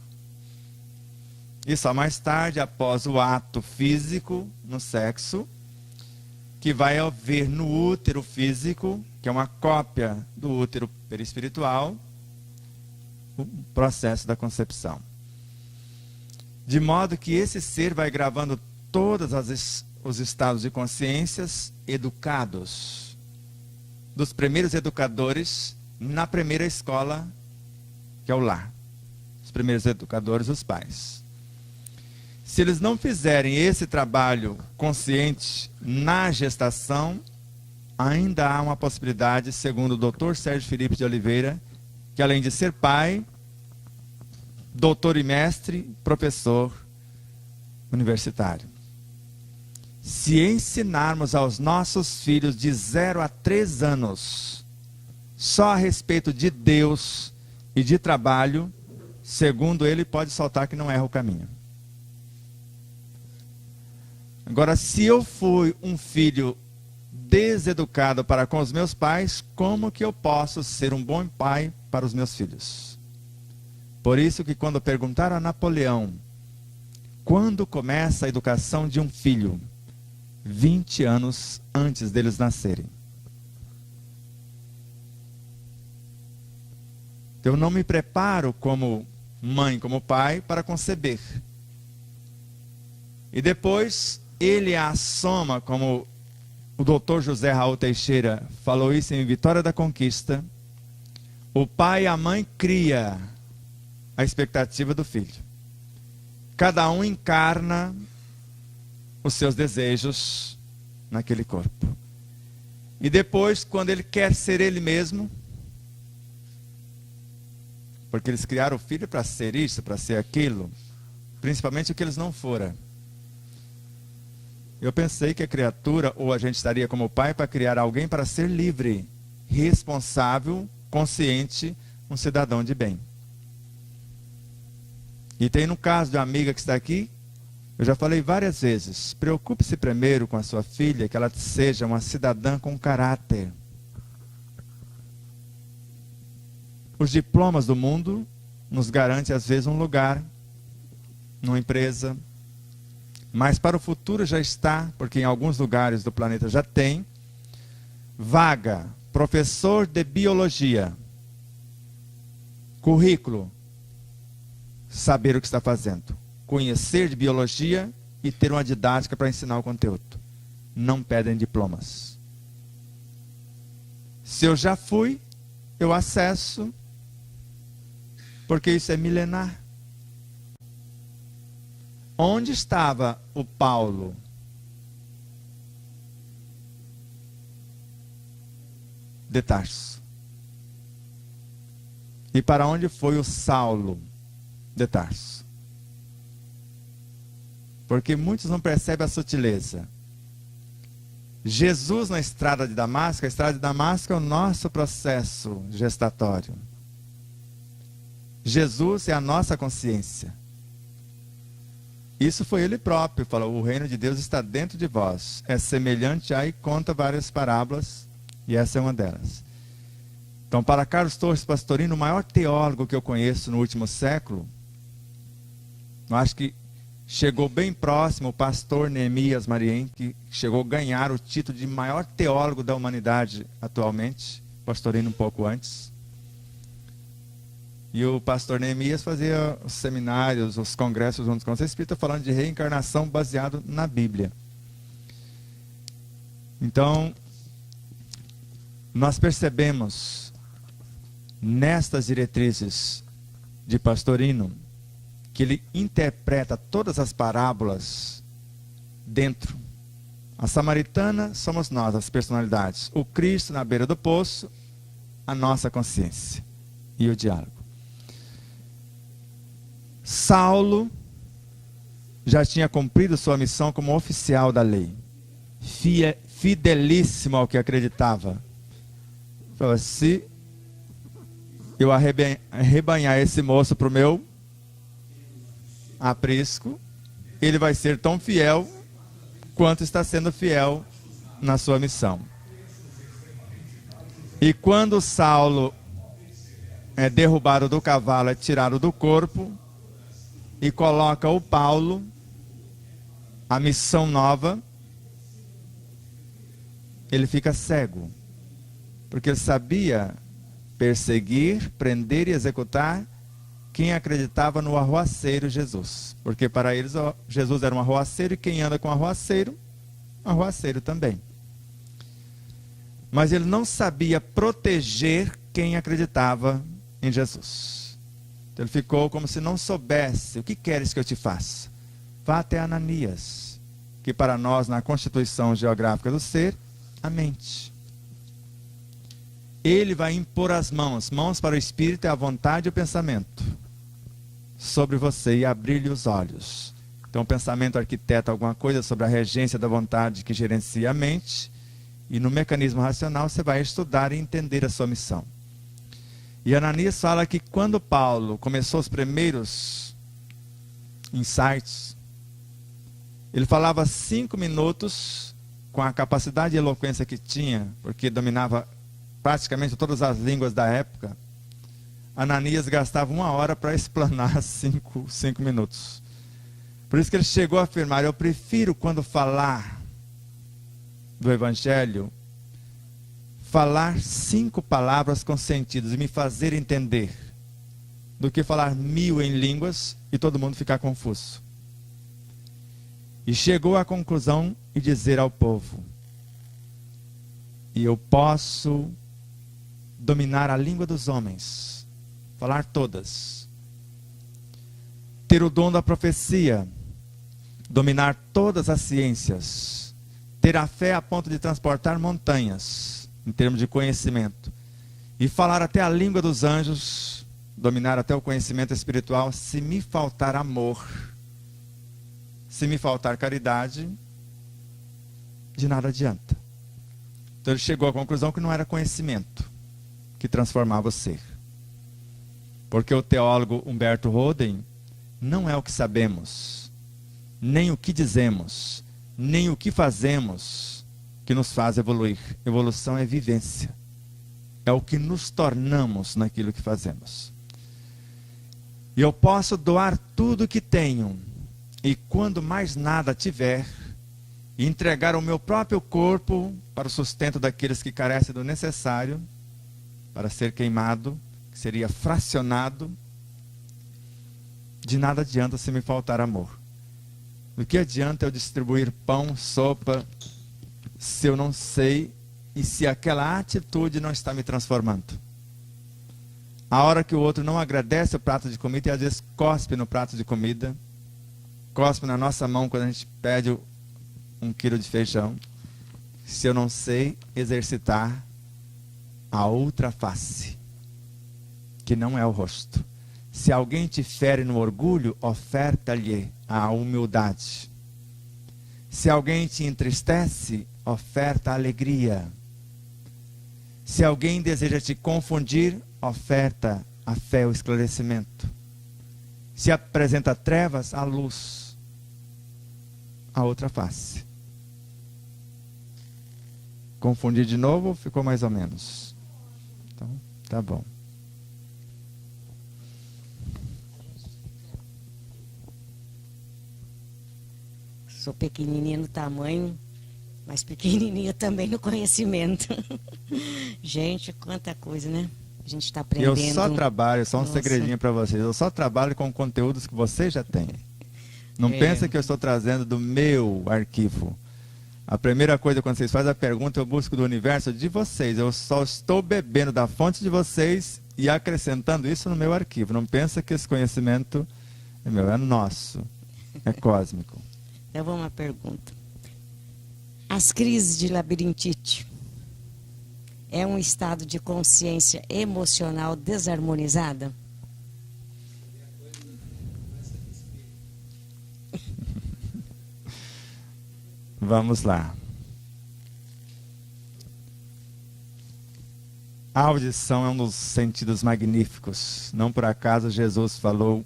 S3: E só mais tarde, após o ato físico no sexo, que vai haver no útero físico, que é uma cópia do útero perispiritual, o processo da concepção. De modo que esse ser vai gravando todos os estados de consciências educados, dos primeiros educadores na primeira escola, que é o lar. Os primeiros educadores, os pais. Se eles não fizerem esse trabalho consciente na gestação, ainda há uma possibilidade, segundo o Dr. Sérgio Felipe de Oliveira, que além de ser pai, doutor e mestre, professor universitário. Se ensinarmos aos nossos filhos de 0 a 3 anos só a respeito de Deus e de trabalho, segundo ele, pode soltar que não erra o caminho. Agora, se eu fui um filho deseducado para com os meus pais, como que eu posso ser um bom pai para os meus filhos? Por isso que quando perguntaram a Napoleão, quando começa a educação de um filho? 20 anos antes deles nascerem. Eu não me preparo como mãe, como pai, para conceber. E depois ele assoma, como o doutor José Raul Teixeira falou isso em Vitória da Conquista, o pai e a mãe cria a expectativa do filho. Cada um encarna os seus desejos naquele corpo. E depois, quando ele quer ser ele mesmo, porque eles criaram o filho para ser isso, para ser aquilo, principalmente o que eles não foram. Eu pensei que a criatura, ou a gente estaria como pai para criar alguém para ser livre, responsável, consciente, um cidadão de bem. E tem no caso de uma amiga que está aqui, Eu já falei várias vezes, preocupe-se primeiro com a sua filha, que ela seja uma cidadã com caráter. Os diplomas do mundo nos garantem, às vezes, um lugar numa empresa, mas para o futuro já está, porque em alguns lugares do planeta já tem, vaga, professor de biologia, currículo, saber o que está fazendo, conhecer de biologia e ter uma didática para ensinar o conteúdo. Não pedem diplomas. Se eu já fui, eu acesso, porque isso é milenar. Onde estava o Paulo? De Tarso. E para onde foi o Saulo de Tarso? Porque muitos não percebem a sutileza. Jesus na estrada de Damasco, a estrada de Damasco é o nosso processo gestatório. Jesus é a nossa consciência. Isso foi ele próprio, falou, o reino de Deus está dentro de vós. É semelhante a, e conta várias parábolas, e essa é uma delas. Então, para Carlos Torres Pastorino, o maior teólogo que eu conheço no último século, eu acho que chegou bem próximo o pastor Neemias Mariem, que chegou a ganhar o título de maior teólogo da humanidade atualmente, Pastorino um pouco antes. E o pastor Neemias fazia os seminários, os congressos juntos com o Espírita, falando de reencarnação baseado na Bíblia. Então, nós percebemos nestas diretrizes de Pastorino que ele interpreta todas as parábolas dentro. A samaritana somos nós, as personalidades. O Cristo na beira do poço, a nossa consciência e o diálogo. Saulo já tinha cumprido sua missão como oficial da lei. Fidelíssimo ao que acreditava. Falou, se eu arrebanhar esse moço para o meu aprisco, ele vai ser tão fiel quanto está sendo fiel na sua missão. E quando Saulo é derrubado do cavalo, é tirado do corpo, e coloca o Paulo, a missão nova, ele fica cego. Porque ele sabia perseguir, prender e executar quem acreditava no arruaceiro Jesus. Porque para eles Jesus era um arruaceiro e quem anda com arruaceiro também. Mas ele não sabia proteger quem acreditava em Jesus. Ele ficou como se não soubesse. O que queres que eu te faça? Vá até Ananias, que para nós, na constituição geográfica do ser, a mente. Ele vai impor as mãos para o Espírito é a vontade e o pensamento, sobre você e abrir-lhe os olhos. Então o pensamento arquiteta alguma coisa sobre a regência da vontade que gerencia a mente, e no mecanismo racional você vai estudar e entender a sua missão. E Ananias fala que quando Paulo começou os primeiros insights, ele falava 5 minutos com a capacidade e eloquência que tinha, porque dominava praticamente todas as línguas da época. Ananias gastava 1 hora para explanar 5 minutos. Por isso que ele chegou a afirmar, eu prefiro quando falar do Evangelho, falar 5 palavras com sentidos e me fazer entender, do que falar 1000 em línguas e todo mundo ficar confuso. E chegou à conclusão e dizer ao povo, e eu posso dominar a língua dos homens, falar todas, ter o dom da profecia, dominar todas as ciências, ter a fé a ponto de transportar montanhas, em termos de conhecimento, e falar até a língua dos anjos, dominar até o conhecimento espiritual, se me faltar amor, se me faltar caridade, de nada adianta. Então ele chegou à conclusão que não era conhecimento que transformava o ser. Porque o teólogo Humberto Roden, não é o que sabemos, nem o que dizemos, nem o que fazemos que nos faz evoluir. Evolução é vivência. É o que nos tornamos naquilo que fazemos. E eu posso doar tudo que tenho, e quando mais nada tiver, entregar o meu próprio corpo para o sustento daqueles que carecem do necessário, para ser queimado, que seria fracionado. De nada adianta se me faltar amor. Do que adianta eu distribuir pão, sopa, se eu não sei e se aquela atitude não está me transformando? A hora que o outro não agradece o prato de comida e às vezes cospe no prato de comida, cospe na nossa mão quando a gente pede 1 quilo de feijão, se eu não sei exercitar a outra face, que não é o rosto. Se alguém te fere no orgulho, oferta-lhe a humildade. Se alguém te entristece, oferta a alegria. Se alguém deseja te confundir, oferta a fé, o esclarecimento. Se apresenta trevas, a luz, a outra face. Confundir de novo, ficou mais ou menos. Então, tá bom.
S4: Sou pequenininha no tamanho, mas pequenininha também no conhecimento. Gente, quanta coisa, né? A gente está aprendendo.
S3: Eu só trabalho, só um
S4: Nossa.
S3: segredinho para vocês. Eu só trabalho com conteúdos que vocês já têm. Não pensa que eu estou trazendo do meu arquivo. A primeira coisa, quando vocês fazem a pergunta, eu busco do universo de vocês. Eu só estou bebendo da fonte de vocês e acrescentando isso no meu arquivo. Não pensa que esse conhecimento é meu, é nosso, é cósmico.
S4: Então vamos à pergunta. As crises de labirintite é um estado de consciência emocional desarmonizada?
S3: Vamos lá. A audição é um dos sentidos magníficos. Não por acaso Jesus falou,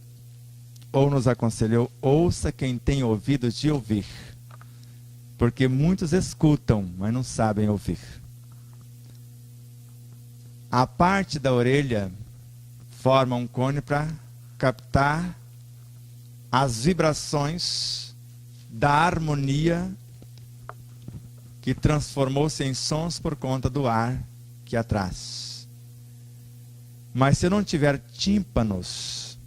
S3: ou nos aconselhou, ouça quem tem ouvido de ouvir. Porque muitos escutam, mas não sabem ouvir. A parte da orelha forma um cone para captar as vibrações da harmonia que transformou-se em sons por conta do ar que a traz. Mas se eu não tiver tímpanos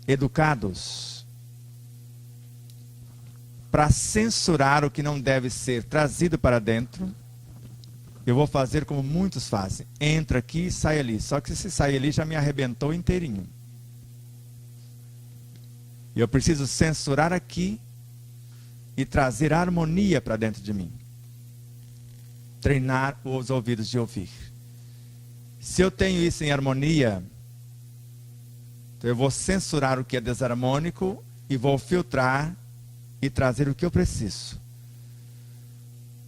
S3: educados para censurar o que não deve ser trazido para dentro, eu vou fazer como muitos fazem. Entra aqui e sai ali. Só que se sair ali já me arrebentou inteirinho. E eu preciso censurar aqui e trazer harmonia para dentro de mim. Treinar os ouvidos de ouvir. Se eu tenho isso em harmonia, então eu vou censurar o que é desarmônico e vou filtrar e trazer o que eu preciso.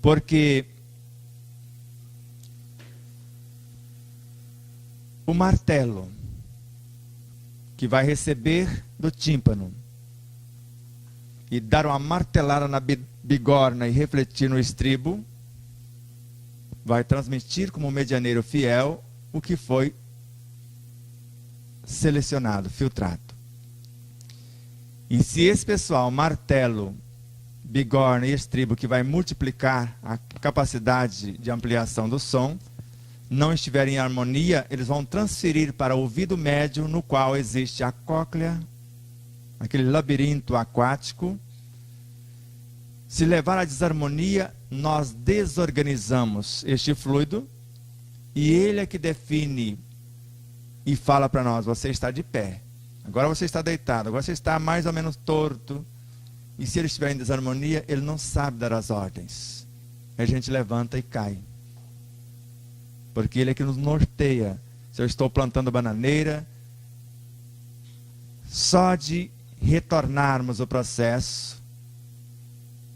S3: Porque o martelo que vai receber do tímpano e dar uma martelada na bigorna e refletir no estribo, vai transmitir como medianeiro fiel o que foi selecionado, filtrado. E se esse pessoal, martelo, bigorna e estribo, que vai multiplicar a capacidade de ampliação do som, não estiverem em harmonia, eles vão transferir para o ouvido médio, no qual existe a cóclea, aquele labirinto aquático. Se levar à desarmonia, nós desorganizamos este fluido e ele é que define e fala para nós, você está de pé, agora você está deitado, agora você está mais ou menos torto. E se ele estiver em desarmonia, ele não sabe dar as ordens. A gente levanta e cai. Porque ele é que nos norteia. Se eu estou plantando bananeira, só de retornarmos o processo,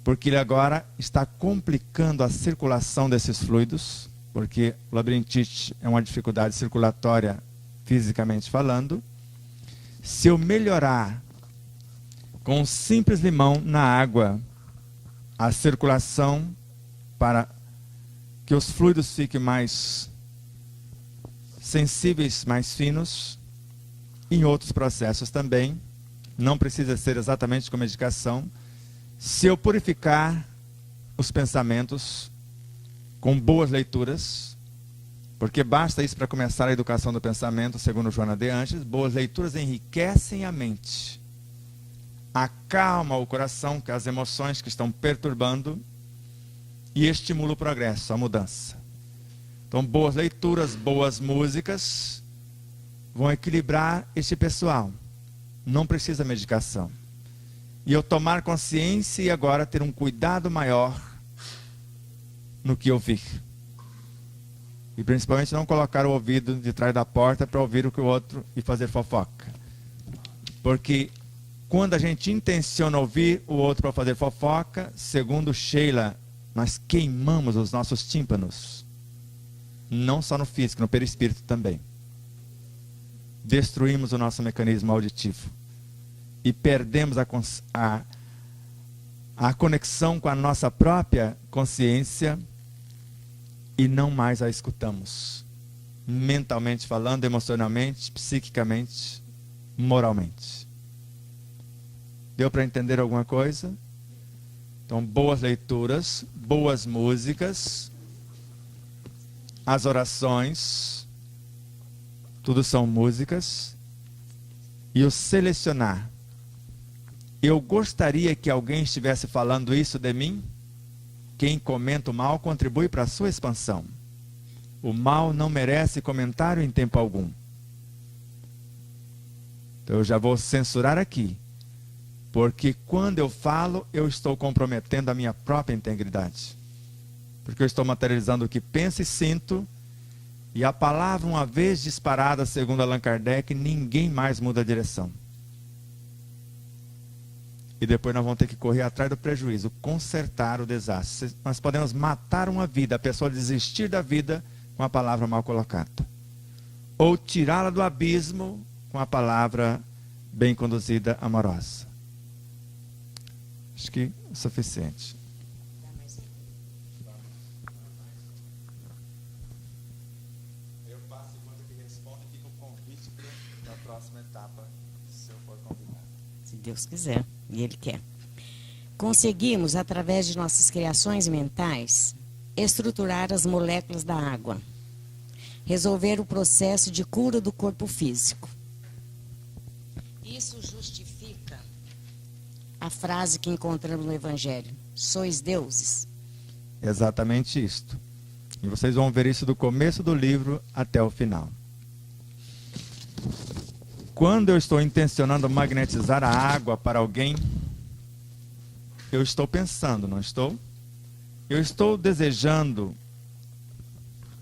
S3: porque ele agora está complicando a circulação desses fluidos, porque o labirintite é uma dificuldade circulatória, fisicamente falando. Se eu melhorar com um simples limão na água, a circulação para que os fluidos fiquem mais sensíveis, mais finos. Em outros processos também, não precisa ser exatamente com medicação. Se eu purificar os pensamentos com boas leituras, porque basta isso para começar a educação do pensamento, segundo Joana de Angelis, boas leituras enriquecem a mente, acalma o coração, que é as emoções que estão perturbando, e estimula o progresso, a mudança. Então, boas leituras, boas músicas vão equilibrar este pessoal. Não precisa medicação. E eu tomar consciência e agora ter um cuidado maior no que ouvir. E principalmente não colocar o ouvido de trás da porta para ouvir o que o outro e fazer fofoca. Porque quando a gente intenciona ouvir o outro para fazer fofoca, segundo Sheila, nós queimamos os nossos tímpanos. Não só no físico, no perispírito também. Destruímos o nosso mecanismo auditivo. E perdemos a conexão com a nossa própria consciência e não mais a escutamos. Mentalmente falando, emocionalmente, psiquicamente, moralmente. Deu para entender alguma coisa? Então, boas leituras, boas músicas, as orações, tudo são músicas. E o selecionar. Eu gostaria que alguém estivesse falando isso de mim? Quem comenta o mal contribui para a sua expansão. O mal não merece comentário em tempo algum. Então eu já vou censurar aqui. Porque quando eu falo, eu estou comprometendo a minha própria integridade. Porque eu estou materializando o que penso e sinto. E a palavra, uma vez disparada, segundo Allan Kardec, ninguém mais muda a direção. E depois nós vamos ter que correr atrás do prejuízo, consertar o desastre. Nós podemos matar uma vida, a pessoa desistir da vida com a palavra mal colocada. Ou tirá-la do abismo com a palavra bem conduzida, amorosa. Acho que é suficiente. Eu faço enquanto que respondo e fica o convite para a próxima etapa, se eu for convidado.
S4: Se Deus quiser, e Ele quer. Conseguimos, através de nossas criações mentais, estruturar as moléculas da água, resolver o processo de cura do corpo físico. Isso justifica a frase que encontramos no Evangelho: sois deuses.
S3: Exatamente isto. E vocês vão ver isso do começo do livro até o final. Quando eu estou intencionando magnetizar a água para alguém, eu estou pensando, não estou? Eu estou desejando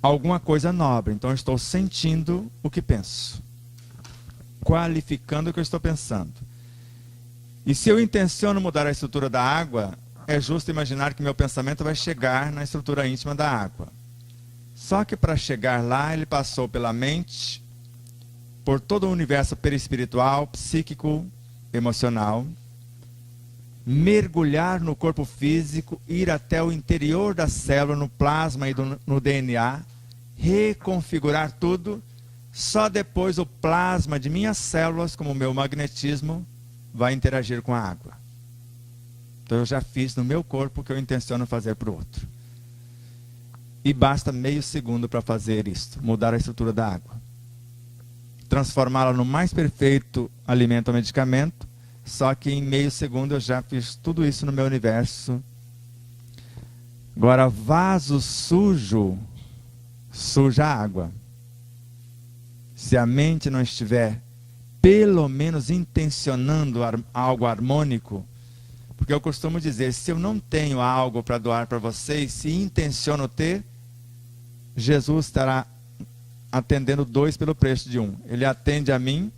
S3: alguma coisa nobre, então eu estou sentindo o que penso, qualificando o que eu estou pensando. E se eu intenciono mudar a estrutura da água, é justo imaginar que meu pensamento vai chegar na estrutura íntima da água. Só que para chegar lá, ele passou pela mente, por todo o universo perispiritual, psíquico, emocional, mergulhar no corpo físico, ir até o interior da célula, no plasma e no DNA, reconfigurar tudo, só depois o plasma de minhas células, como o meu magnetismo, vai interagir com a água. Então eu já fiz no meu corpo o que eu intenciono fazer para o outro. E basta meio segundo para fazer isto, mudar a estrutura da água. Transformá-la no mais perfeito alimento ou medicamento, só que em meio segundo eu já fiz tudo isso no meu universo. Agora, vaso sujo, suja a água. Se a mente não estiver, pelo menos, intencionando algo harmônico, porque eu costumo dizer, se eu não tenho algo para doar para vocês, se intenciono ter, Jesus estará atendendo 2 pelo preço de 1. Ele atende a mim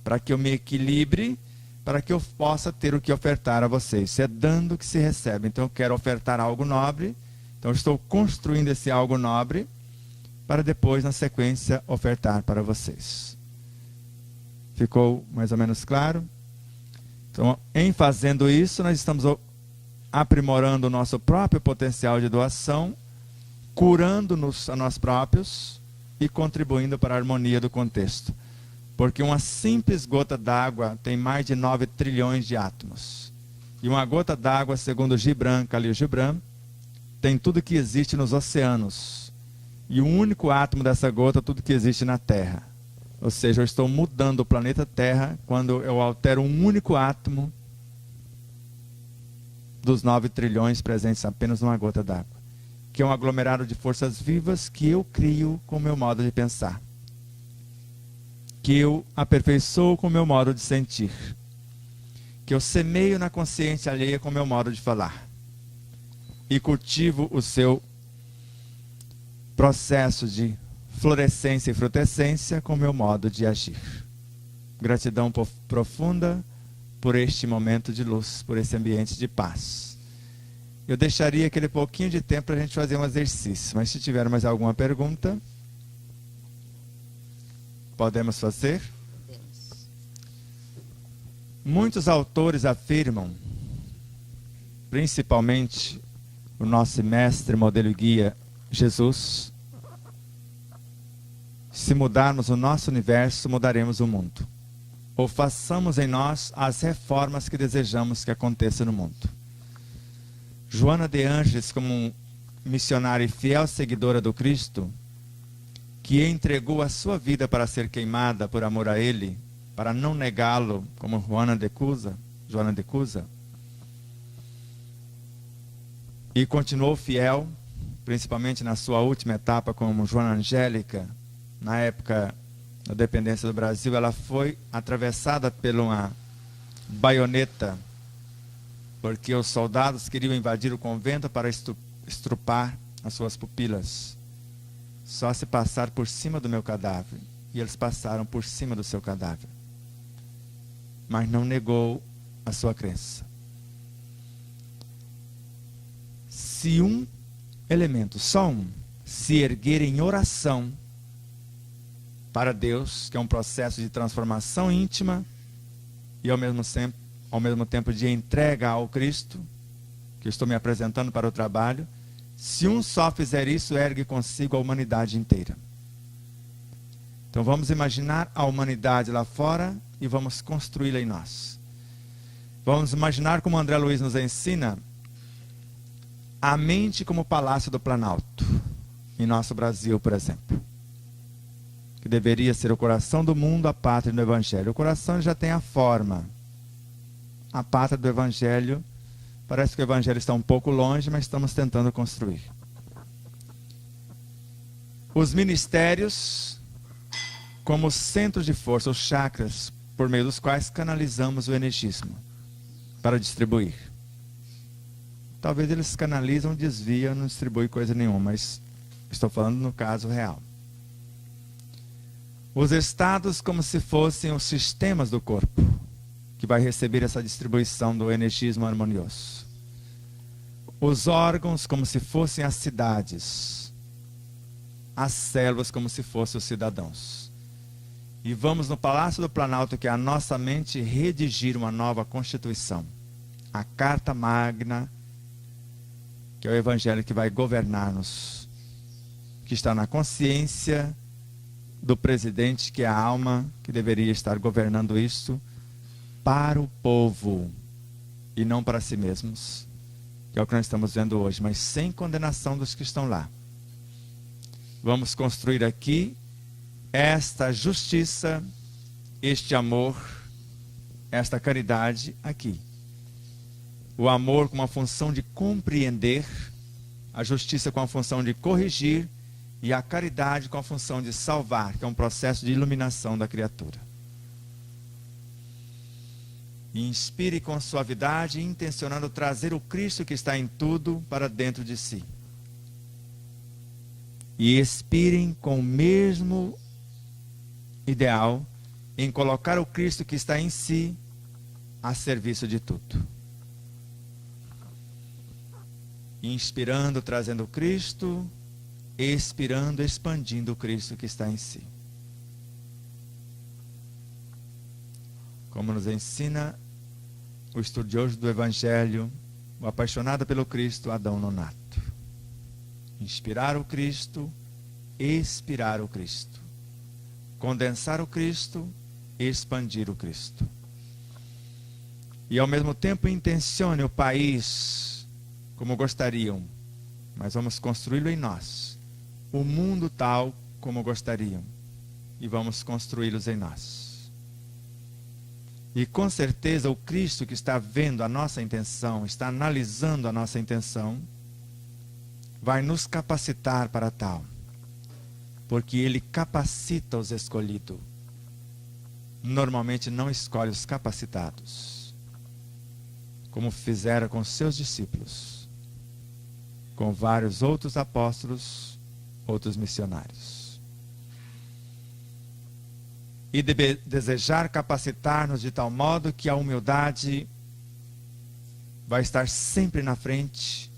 S3: para que eu me equilibre, para que eu possa ter o que ofertar a vocês. Isso é dando que se recebe. Então eu quero ofertar algo nobre, então eu estou construindo esse algo nobre, para depois, na sequência, ofertar para vocês. Ficou mais ou menos claro? Então, em fazendo isso, nós estamos aprimorando o nosso próprio potencial de doação, curando-nos a nós próprios e contribuindo para a harmonia do contexto. Porque uma simples gota d'água tem mais de 9 trilhões de átomos. E uma gota d'água, segundo Gibran, Khalil Gibran, tem tudo que existe nos oceanos. E o único átomo dessa gota, tudo que existe na Terra. Ou seja, eu estou mudando o planeta Terra quando eu altero um único átomo dos 9 trilhões presentes apenas numa gota d'água. Que é um aglomerado de forças vivas que eu crio com o meu modo de pensar. Que eu aperfeiçoo com o meu modo de sentir. Que eu semeio na consciência alheia com o meu modo de falar. E cultivo o seu processo de florescência e frutescência com o meu modo de agir. Gratidão profunda por este momento de luz, por esse ambiente de paz. Eu deixaria aquele pouquinho de tempo para a gente fazer um exercício, mas se tiver mais alguma pergunta, podemos fazer?
S4: Podemos.
S3: Muitos autores afirmam, principalmente o nosso mestre, modelo e guia, Jesus, se mudarmos o nosso universo, mudaremos o mundo. Ou façamos em nós as reformas que desejamos que aconteça no mundo. Joana de Ângeles, como missionária e fiel seguidora do Cristo, que entregou a sua vida para ser queimada por amor a Ele, para não negá-lo, como Joana de Cusa, e continuou fiel, principalmente na sua última etapa como Joana Angélica, na época da dependência do Brasil. Ela foi atravessada por uma baioneta, porque os soldados queriam invadir o convento para estrupar as suas pupilas. Só se passar por cima do meu cadáver. E eles passaram por cima do seu cadáver. Mas não negou a sua crença. Se um elemento, só um, se erguer em oração para Deus, que é um processo de transformação íntima e ao mesmo tempo de entrega ao Cristo, que eu estou me apresentando para o trabalho, se um só fizer isso, ergue consigo a humanidade inteira. Então vamos imaginar a humanidade lá fora e vamos construí-la em nós. Vamos imaginar, como André Luiz nos ensina, a mente como o Palácio do Planalto, em nosso Brasil, por exemplo. Que deveria ser o coração do mundo, a pátria do Evangelho. O coração já tem a forma. A pátria do Evangelho, parece que o Evangelho está um pouco longe, mas estamos tentando construir. Os ministérios, como centros de força, os chakras, por meio dos quais canalizamos o energismo para distribuir. Talvez eles canalizam, desviam, não distribuem coisa nenhuma, mas estou falando no caso real. Os estados como se fossem os sistemas do corpo, que vai receber essa distribuição do energismo harmonioso. Os órgãos como se fossem as cidades. As células como se fossem os cidadãos. E vamos no Palácio do Planalto, que é a nossa mente, redigir uma nova Constituição. A Carta Magna, que é o Evangelho que vai governar-nos. Que está na consciência do presidente, que é a alma que deveria estar governando isso para o povo e não para si mesmos, que é o que nós estamos vendo hoje, mas sem condenação dos que estão lá. Vamos construir aqui esta justiça, este amor, esta caridade aqui. O amor com a função de compreender, a justiça com a função de corrigir, e a caridade com a função de salvar, que é um processo de iluminação da criatura. E inspire com suavidade, intencionando trazer o Cristo que está em tudo para dentro de si. E expirem com o mesmo ideal em colocar o Cristo que está em si a serviço de tudo. Inspirando, trazendo o Cristo, expirando, expandindo o Cristo que está em si. Como nos ensina o estudioso do Evangelho, o apaixonado pelo Cristo, Adão Nonato. Inspirar o Cristo, expirar o Cristo. Condensar o Cristo, expandir o Cristo. E ao mesmo tempo intencione o país como gostariam, mas vamos construí-lo em nós. O mundo tal como gostariam, e vamos construí-los em nós. E com certeza o Cristo que está vendo a nossa intenção, está analisando a nossa intenção, vai nos capacitar para tal. Porque Ele capacita os escolhidos. Normalmente não escolhe os capacitados. Como fizera com seus discípulos. Com vários outros apóstolos, outros missionários. E desejar capacitar-nos de tal modo que a humildade vai estar sempre na frente,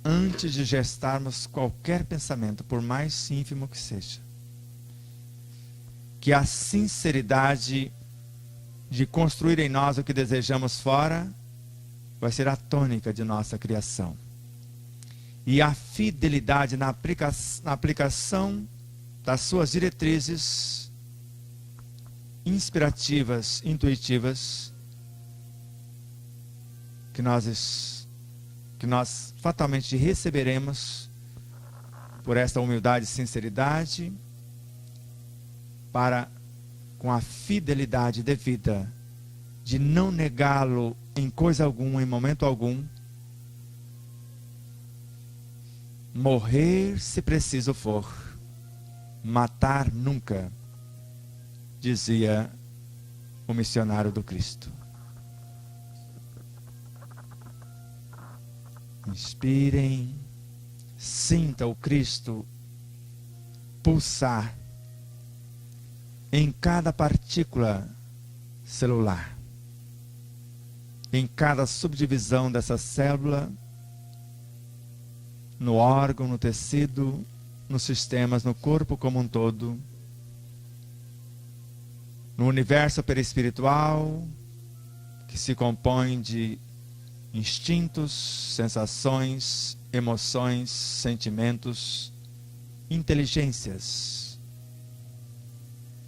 S3: antes de gestarmos qualquer pensamento, por mais ínfimo que seja. Que a sinceridade de construir em nós o que desejamos fora, vai ser a tônica de nossa criação. E a fidelidade na aplicação das suas diretrizes inspirativas, intuitivas, que nós fatalmente receberemos por esta humildade e sinceridade, para, com a fidelidade devida, de não negá-lo em coisa alguma, em momento algum, morrer se preciso for, matar nunca, dizia o missionário do Cristo. Inspirem, sinta o Cristo pulsar em cada partícula celular, em cada subdivisão dessa célula, no órgão, no tecido, nos sistemas, no corpo como um todo, no universo perispiritual, que se compõe de instintos, sensações, emoções, sentimentos, inteligências,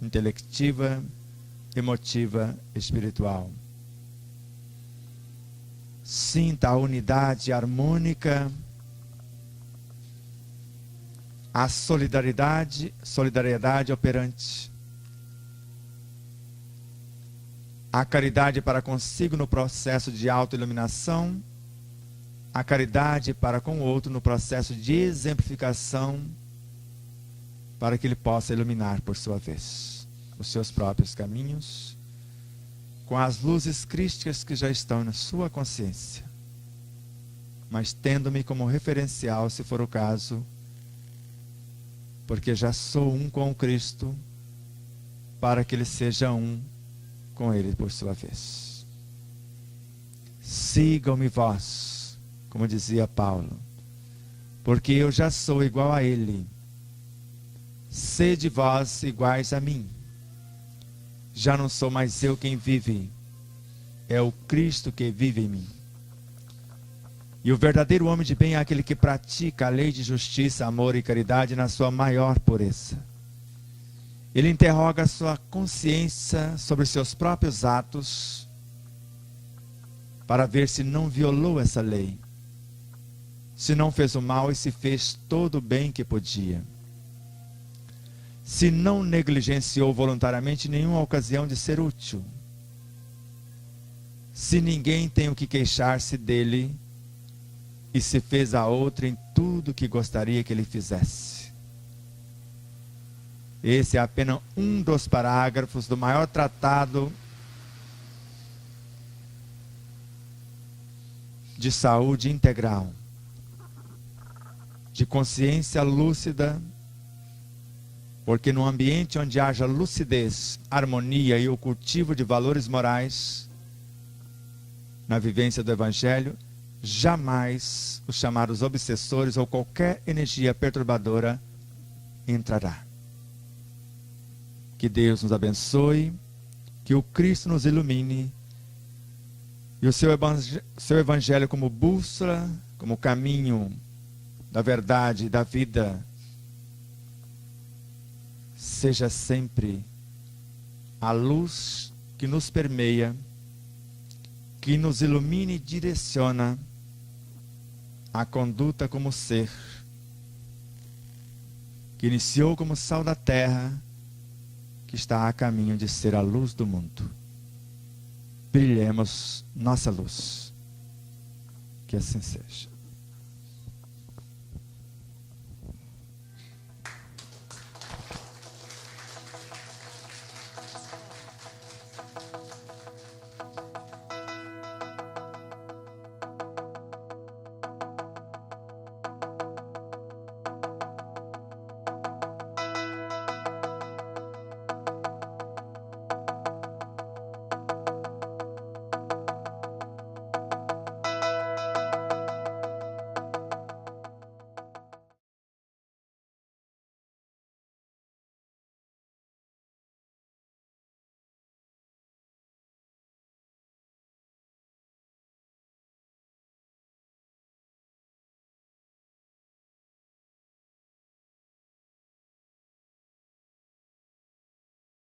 S3: intelectiva, emotiva, espiritual. Sinta a unidade harmônica, a solidariedade operante, a caridade para consigo no processo de autoiluminação, a caridade para com o outro no processo de exemplificação, para que ele possa iluminar por sua vez os seus próprios caminhos, com as luzes crísticas que já estão na sua consciência, mas tendo-me como referencial, se for o caso, porque já sou um com o Cristo, para que ele seja um com ele por sua vez. Sigam-me vós, como dizia Paulo, porque eu já sou igual a ele. Sede vós iguais a mim. Já não sou mais eu quem vive, é o Cristo que vive em mim. E o verdadeiro homem de bem é aquele que pratica a lei de justiça, amor e caridade na sua maior pureza. Ele interroga a sua consciência sobre seus próprios atos, para ver se não violou essa lei, se não fez o mal e se fez todo o bem que podia, se não negligenciou voluntariamente nenhuma ocasião de ser útil, se ninguém tem o que queixar-se dele e se fez a outra em tudo que gostaria que ele fizesse. Esse é apenas um dos parágrafos do maior tratado de saúde integral, de consciência lúcida, porque no ambiente onde haja lucidez, harmonia e o cultivo de valores morais, na vivência do Evangelho, jamais os chamados obsessores ou qualquer energia perturbadora entrará. Que Deus nos abençoe, que o Cristo nos ilumine E o seu evangelho como bússola, como caminho da verdade, da vida, seja sempre a luz que nos permeia, que nos ilumine e direciona a conduta como ser, que iniciou como sal da terra, que está a caminho de ser a luz do mundo. Brilhemos nossa luz. Que assim seja.